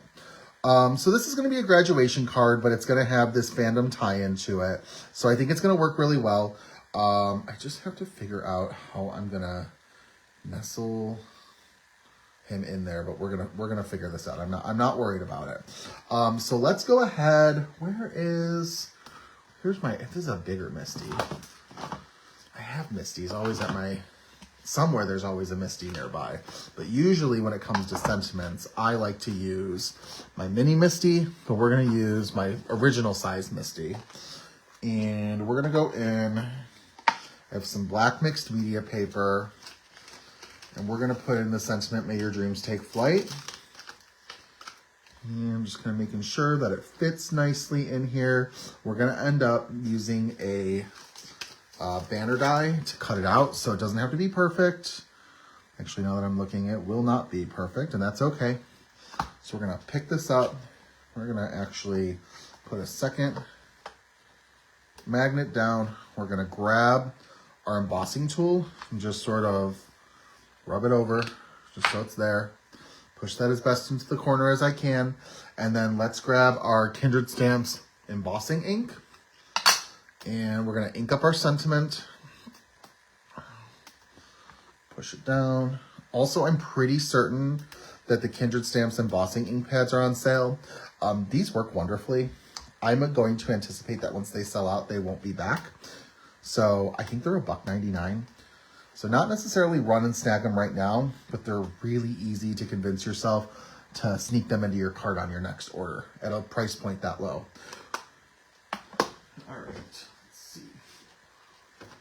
So this is going to be a graduation card, but it's going to have this fandom tie-in to it. So I think it's going to work really well. I just have to figure out how I'm going to nestle him in there, but we're gonna figure this out. I'm not worried about it. So let's go ahead. This is a bigger Misty. I have Misties always somewhere there's always a Misty nearby. But usually when it comes to sentiments, I like to use my mini Misty, but we're gonna use my original size Misty. And we're gonna go in, I have some black mixed media paper, and we're gonna put in the sentiment, may your dreams take flight. And I'm just kind of making sure that it fits nicely in here. We're gonna end up using a banner die to cut it out, so it doesn't have to be perfect. Actually, now that I'm looking, it will not be perfect, and that's okay. So we're gonna pick this up. We're gonna actually put a second magnet down. We're gonna grab our embossing tool and just sort of rub it over, just so it's there. Push that as best into the corner as I can. And then let's grab our Kindred Stamps embossing ink. And we're gonna ink up our sentiment. Push it down. Also, I'm pretty certain that the Kindred Stamps embossing ink pads are on sale. These work wonderfully. I'm going to anticipate that once they sell out, they won't be back. So I think they're $1.99. So not necessarily run and snag them right now, but they're really easy to convince yourself to sneak them into your cart on your next order at a price point that low. All right, let's see.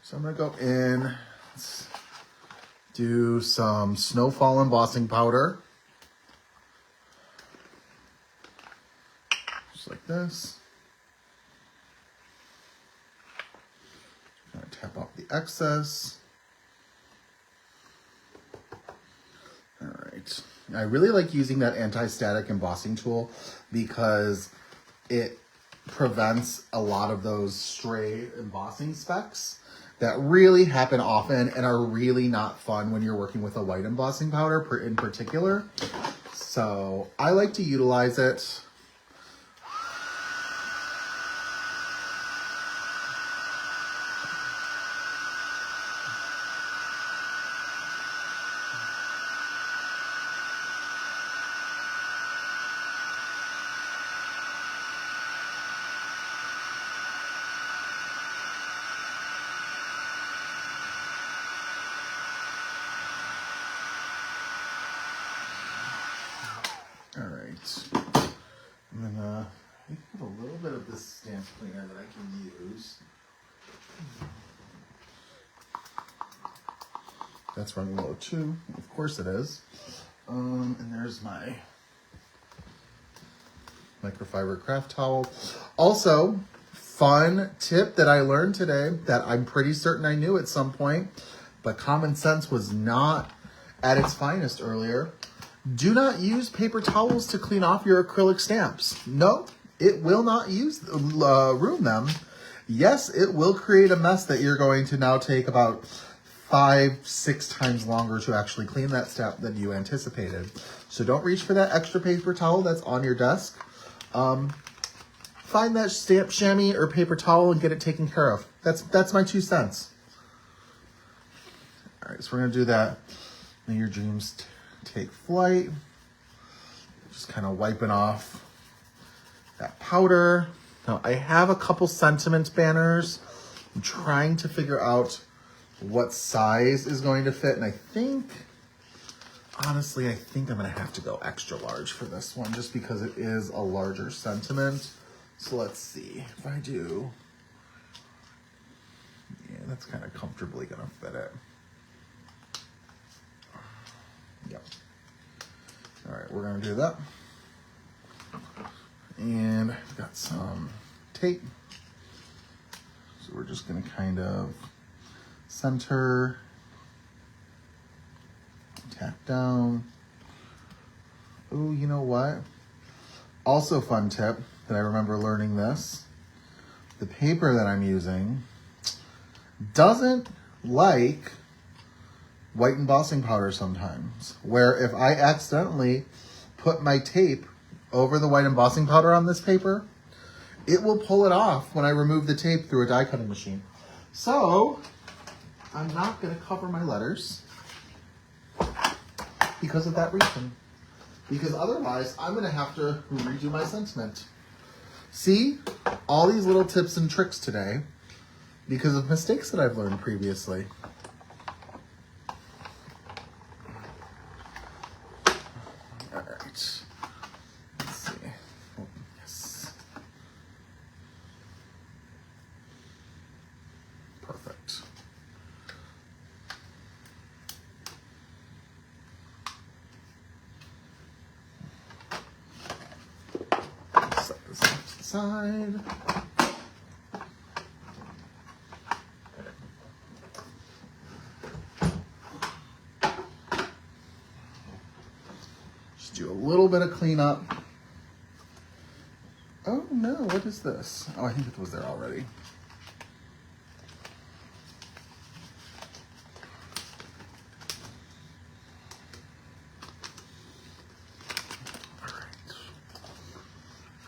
So I'm gonna go in, let's do some Snowfall embossing powder. Just like this. Gonna tap off the excess. All right. I really like using that anti-static embossing tool because it prevents a lot of those stray embossing specks that really happen often and are really not fun when you're working with a white embossing powder in particular. So I like to utilize it. All right, I'm gonna have a little bit of this stamp cleaner that I can use. That's running low too, of course it is. And there's my microfiber craft towel. Also, fun tip that I learned today that I'm pretty certain I knew at some point, but common sense was not at its finest earlier. Do not use paper towels to clean off your acrylic stamps. No, it will not ruin them. Yes, it will create a mess that you're going to now take about 5-6 times longer to actually clean that stamp than you anticipated. So don't reach for that extra paper towel that's on your desk. Find that stamp chamois or paper towel and get it taken care of. That's my 2 cents. All right, so we're gonna do that. May your dreams take flight. Just kind of wiping off that powder. Now I have a couple sentiment banners. I'm trying to figure out what size is going to fit, and I think, honestly, I think I'm gonna have to go extra large for this one just because it is a larger sentiment. So let's see if I do. Yeah, that's kind of comfortably gonna fit it. Yep. All right, we're gonna do that. And I've got some tape. So we're just gonna kind of center, tap down. Oh, you know what? Also fun tip that I remember learning this. The paper that I'm using doesn't like white embossing powder sometimes, where if I accidentally put my tape over the white embossing powder on this paper, it will pull it off when I remove the tape through a die cutting machine. So I'm not gonna cover my letters. because of that reason. Because otherwise, I'm going to have to redo my sentiment. See? All these little tips and tricks today because of mistakes that I've learned previously. All right. Let's see. Oh, yes. Perfect. Set this off to the side. Just do a little bit of cleanup. Oh no, what is this? Oh, I think it was there already.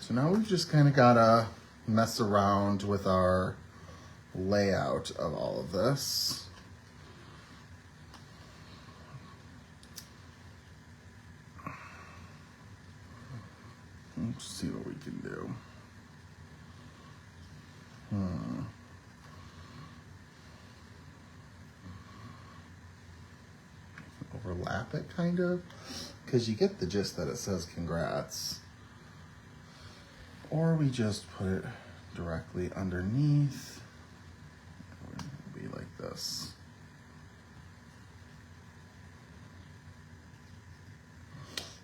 So now we've just kind of got to mess around with our layout of all of this. Let's see what we can do. Overlap it kind of, because you get the gist that it says congrats. Or we just put it directly underneath. It would be like this.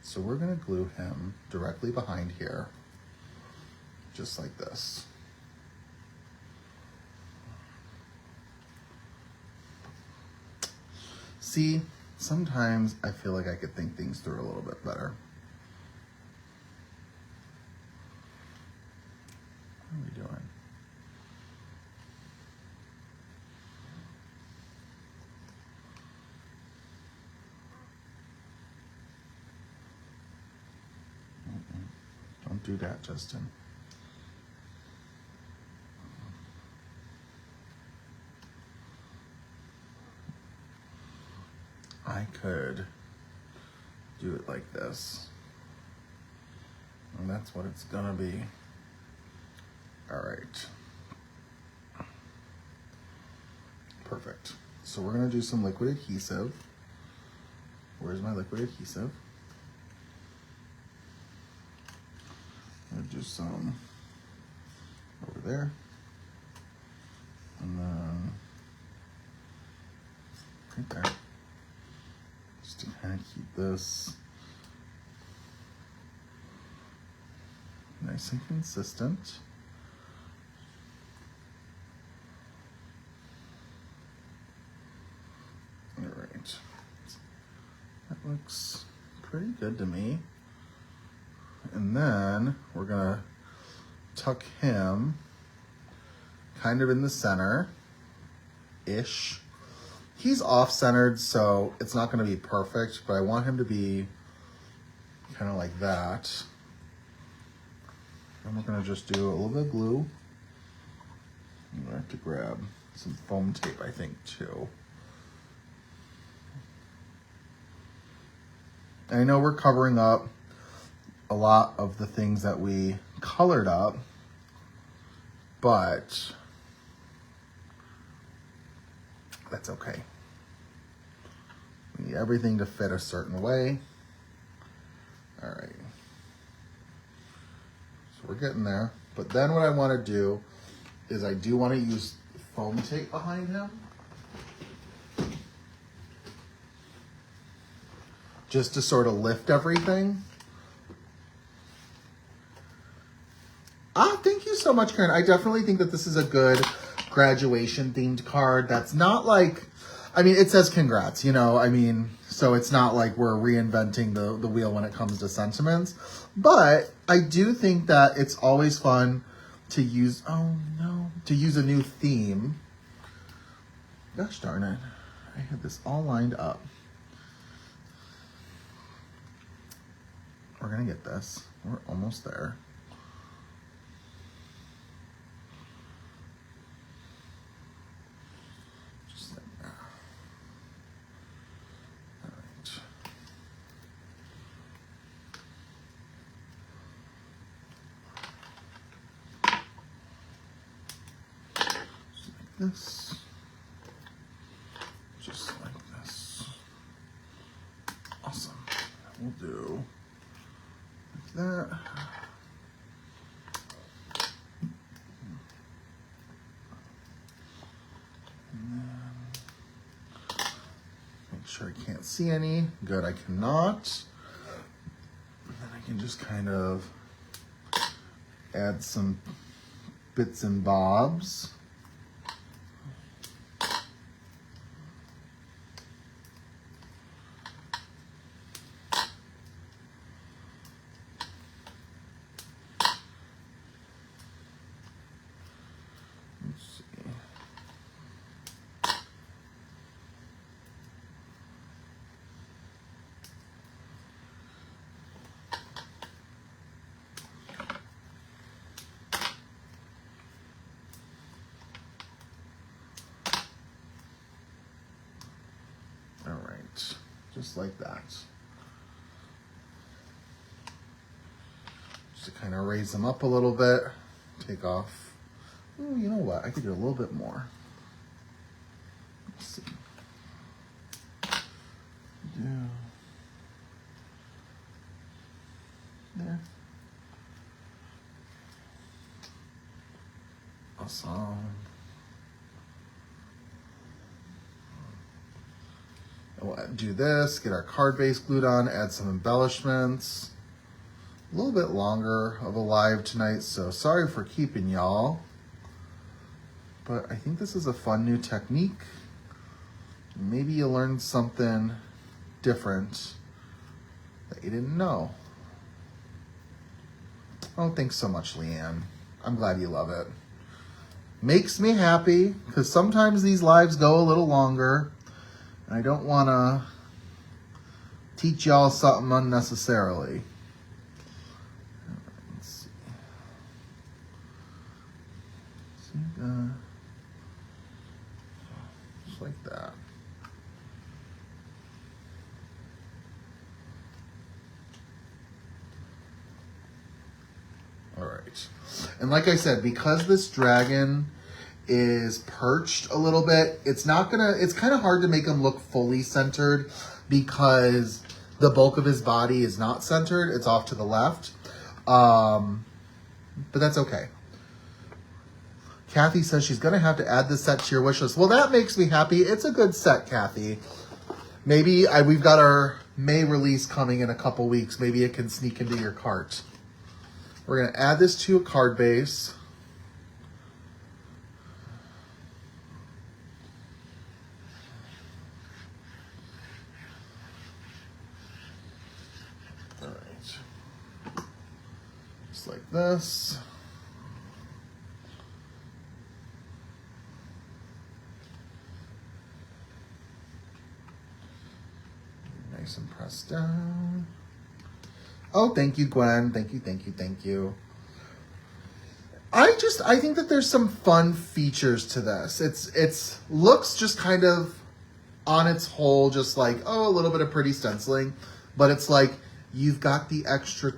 So we're going to glue him directly behind here, just like this. See, sometimes I feel like I could think things through a little bit better. What are we doing? Don't do that, Justin. I could do it like this. And that's what it's gonna be. All right. Perfect. So we're gonna do some liquid adhesive. Where's my liquid adhesive? I'm gonna do some over there. And then right there. Just to kind of keep this nice and consistent. All right. That looks pretty good to me. And then we're gonna tuck him kind of in the center-ish. He's off-centered, so it's not gonna be perfect, but I want him to be kind of like that. And we're gonna just do a little bit of glue. I'm gonna have to grab some foam tape, I think, too. I know we're covering up a lot of the things that we colored up, but that's okay. We need everything to fit a certain way. All right. So we're getting there. But then what I want to do is I do want to use foam tape behind him. Just to sort of lift everything. Thank you so much, Karen. I definitely think that this is a good graduation themed card. That's not like, I mean, it says congrats, you know, I mean, so it's not like we're reinventing the wheel when it comes to sentiments. But I do think that it's always fun to use, oh no, to use a new theme. Gosh darn it. I had this all lined up. We're gonna get this. We're almost there. Just like that. All right. this. Just like this. Awesome. We'll do like that. Make sure I can't see any. Good, I cannot. And then I can just kind of add some bits and bobs. All right, just like that. Just to kind of raise them up a little bit, take off. Oh, you know what? I could do a little bit more. Let's see. Do there. Awesome. We'll do this, get our card base glued on, add some embellishments. A little bit longer of a live tonight, so sorry for keeping y'all. But I think this is a fun new technique. Maybe you learned something different that you didn't know. Oh, thanks so much, Leanne. I'm glad you love it. Makes me happy, because sometimes these lives go a little longer. I don't want to teach y'all something unnecessarily. Let's see. Just like that. All right. And like I said, because this dragon is perched a little bit, it's kind of hard to make him look fully centered because the bulk of his body is not centered. It's off to the left. But that's okay. Kathy says she's going to have to add this set to your wish list. Well, that makes me happy. It's a good set, Kathy. Maybe we've got our May release coming in a couple weeks. Maybe it can sneak into your cart. We're going to add this to a card base. All right. Just like this. Nice and pressed down. Oh, thank you, Gwen. Thank you, thank you, thank you. I think that there's some fun features to this. It's looks just kind of on its whole, just like, oh, a little bit of pretty stenciling, but it's like you've got the extra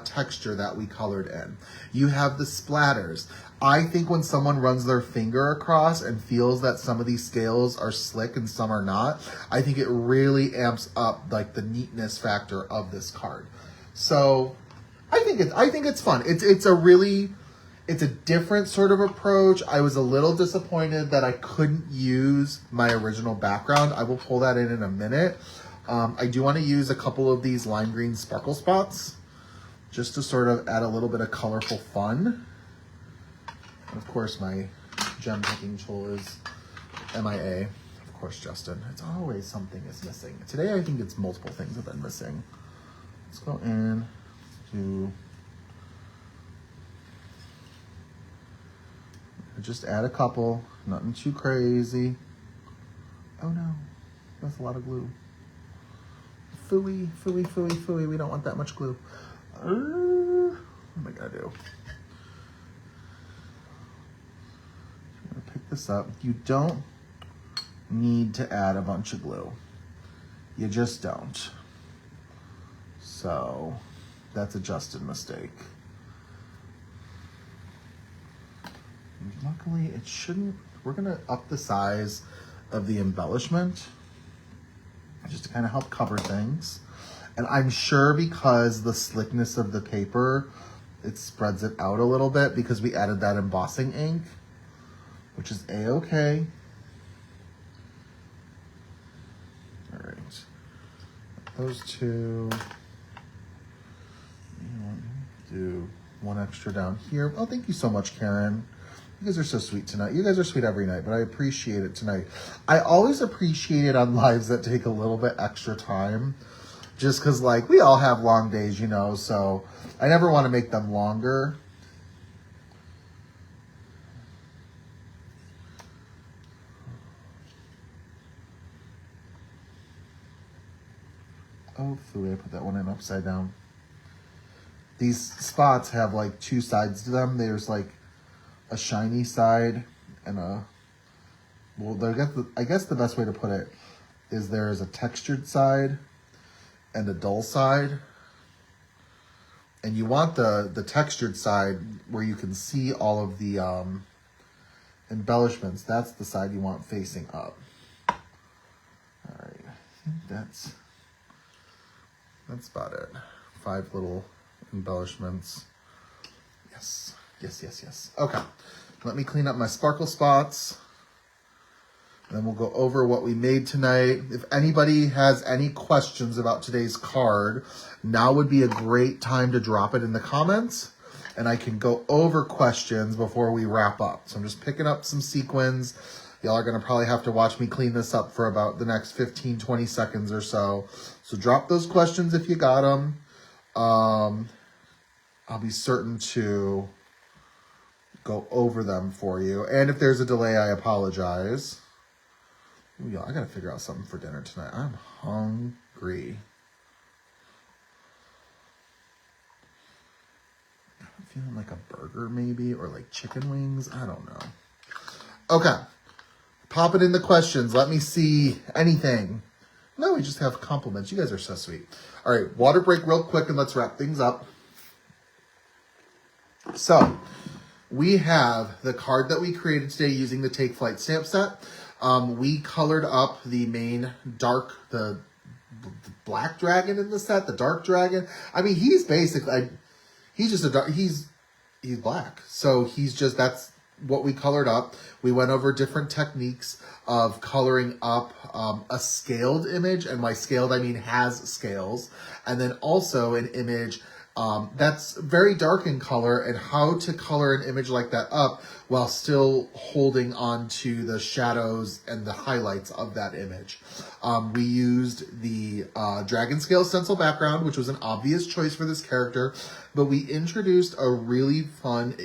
texture that we colored in. You have the splatters. I think when someone runs their finger across and feels that some of these scales are slick and some are not, I think it really amps up like the neatness factor of this card. So I think it's fun. It's a different sort of approach. I was a little disappointed that I couldn't use my original background. I will pull that in a minute. I do want to use a couple of these lime green sparkle spots just to sort of add a little bit of colorful fun. And of course, my gem picking tool is MIA. Of course, Justin. It's always something is missing. Today, I think it's multiple things have been missing. Let's go in to just add a couple, nothing too crazy. Oh no, that's a lot of glue. Phooey, phooey, phooey, phooey. We don't want that much glue. What am I gonna do? I'm gonna pick this up. You don't need to add a bunch of glue. You just don't. So that's a Justin mistake. Luckily, it shouldn't we're gonna up the size of the embellishment just to kind of help cover things. And I'm sure because the slickness of the paper, it spreads it out a little bit because we added that embossing ink, which is a-okay. All right, those two. Do one extra down here. Oh, thank you so much, Karen. You guys are so sweet tonight. You guys are sweet every night, but I appreciate it tonight. I always appreciate it on lives that take a little bit extra time. Just because, like, we all have long days, you know, so I never want to make them longer. Oh, phooey, I put that one in upside down. These spots have, like, two sides to them. There's, like, a shiny side and a... Well, I guess the best way to put it is there is a textured side and a dull side. And you want the textured side where you can see all of the embellishments. That's the side you want facing up. All right, I think that's about it. 5 little embellishments. Yes, yes, yes, yes. Okay, let me clean up my sparkle spots. And then we'll go over what we made tonight. If anybody has any questions about today's card, now would be a great time to drop it in the comments. And I can go over questions before we wrap up. So I'm just picking up some sequins. Y'all are going to probably have to watch me clean this up for about the next 15, 20 seconds or so. So drop those questions if you got them. I'll be certain to go over them for you. And if there's a delay, I apologize. Ooh, y'all, I gotta figure out something for dinner tonight. I'm hungry. I'm feeling like a burger maybe, or like chicken wings. I don't know. Okay. Pop it in the questions. Let me see anything. No, we just have compliments. You guys are so sweet. All right, water break real quick and let's wrap things up. So, we have the card that we created today using the Take Flight stamp set. We colored up the main the black dragon in the set, the dark dragon. I mean, he's basically, he's just he's black. So that's what we colored up. We went over different techniques of coloring up a scaled image. And by scaled, I mean has scales. And then also an image that's very dark in color, and how to color an image like that up while still holding on to the shadows and the highlights of that image. We used the dragon scale stencil background, which was an obvious choice for this character, but we introduced a really fun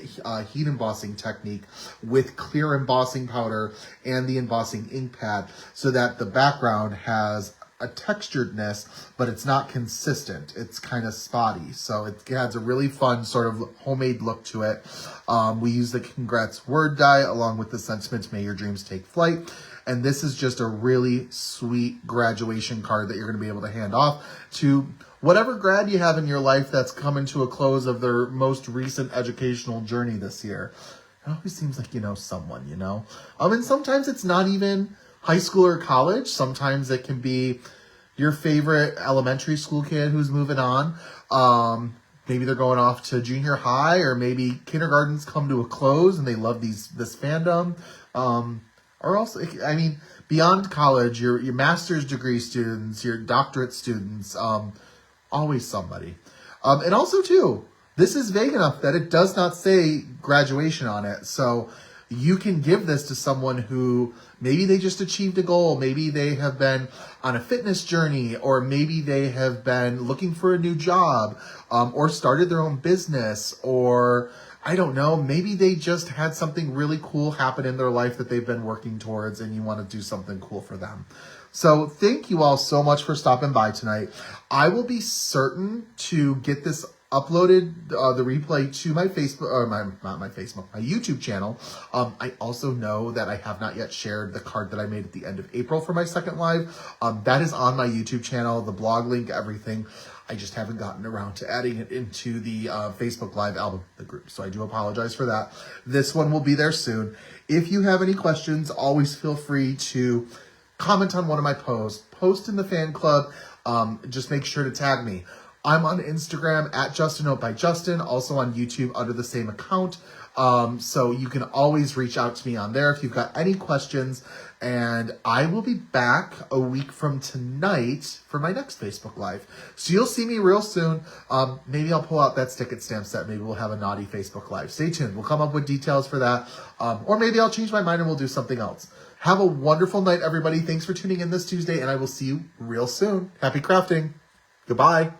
heat embossing technique with clear embossing powder and the embossing ink pad so that the background has a texturedness, but it's not consistent. It's kind of spotty. So it has a really fun sort of homemade look to it. We use the Congrats word die along with the sentiments, may your dreams take flight. And this is just a really sweet graduation card that you're going to be able to hand off to whatever grad you have in your life that's coming to a close of their most recent educational journey this year. It always seems like you know someone, you know? And sometimes it's not even high school or college. Sometimes it can be your favorite elementary school kid who's moving on. Maybe they're going off to junior high, or maybe kindergarten's come to a close and they love this fandom. Or also, I mean, beyond college, your master's degree students, your doctorate students, always somebody. And also too, this is vague enough that it does not say graduation on it. So you can give this to someone who maybe they just achieved a goal. Maybe they have been on a fitness journey, or maybe they have been looking for a new job, or started their own business, or I don't know, maybe they just had something really cool happen in their life that they've been working towards and you want to do something cool for them. So thank you all so much for stopping by tonight. I will be certain to get this uploaded, the replay, to my Facebook, or my YouTube channel. I also know that I have not yet shared the card that I made at the end of April for my second live. That is on my YouTube channel, the blog link, everything. I just haven't gotten around to adding it into the Facebook Live album, the group. So I do apologize for that. This one will be there soon. If you have any questions, always feel free to comment on one of my posts, post in the fan club. Just make sure to tag me. I'm on Instagram at JustinOteByJustin, also on YouTube under the same account. So you can always reach out to me on there if you've got any questions. And I will be back a week from tonight for my next Facebook Live. So you'll see me real soon. Maybe I'll pull out that stick it stamp set. Maybe we'll have a naughty Facebook Live. Stay tuned. We'll come up with details for that. Or maybe I'll change my mind and we'll do something else. Have a wonderful night, everybody. Thanks for tuning in this Tuesday, and I will see you real soon. Happy crafting. Goodbye.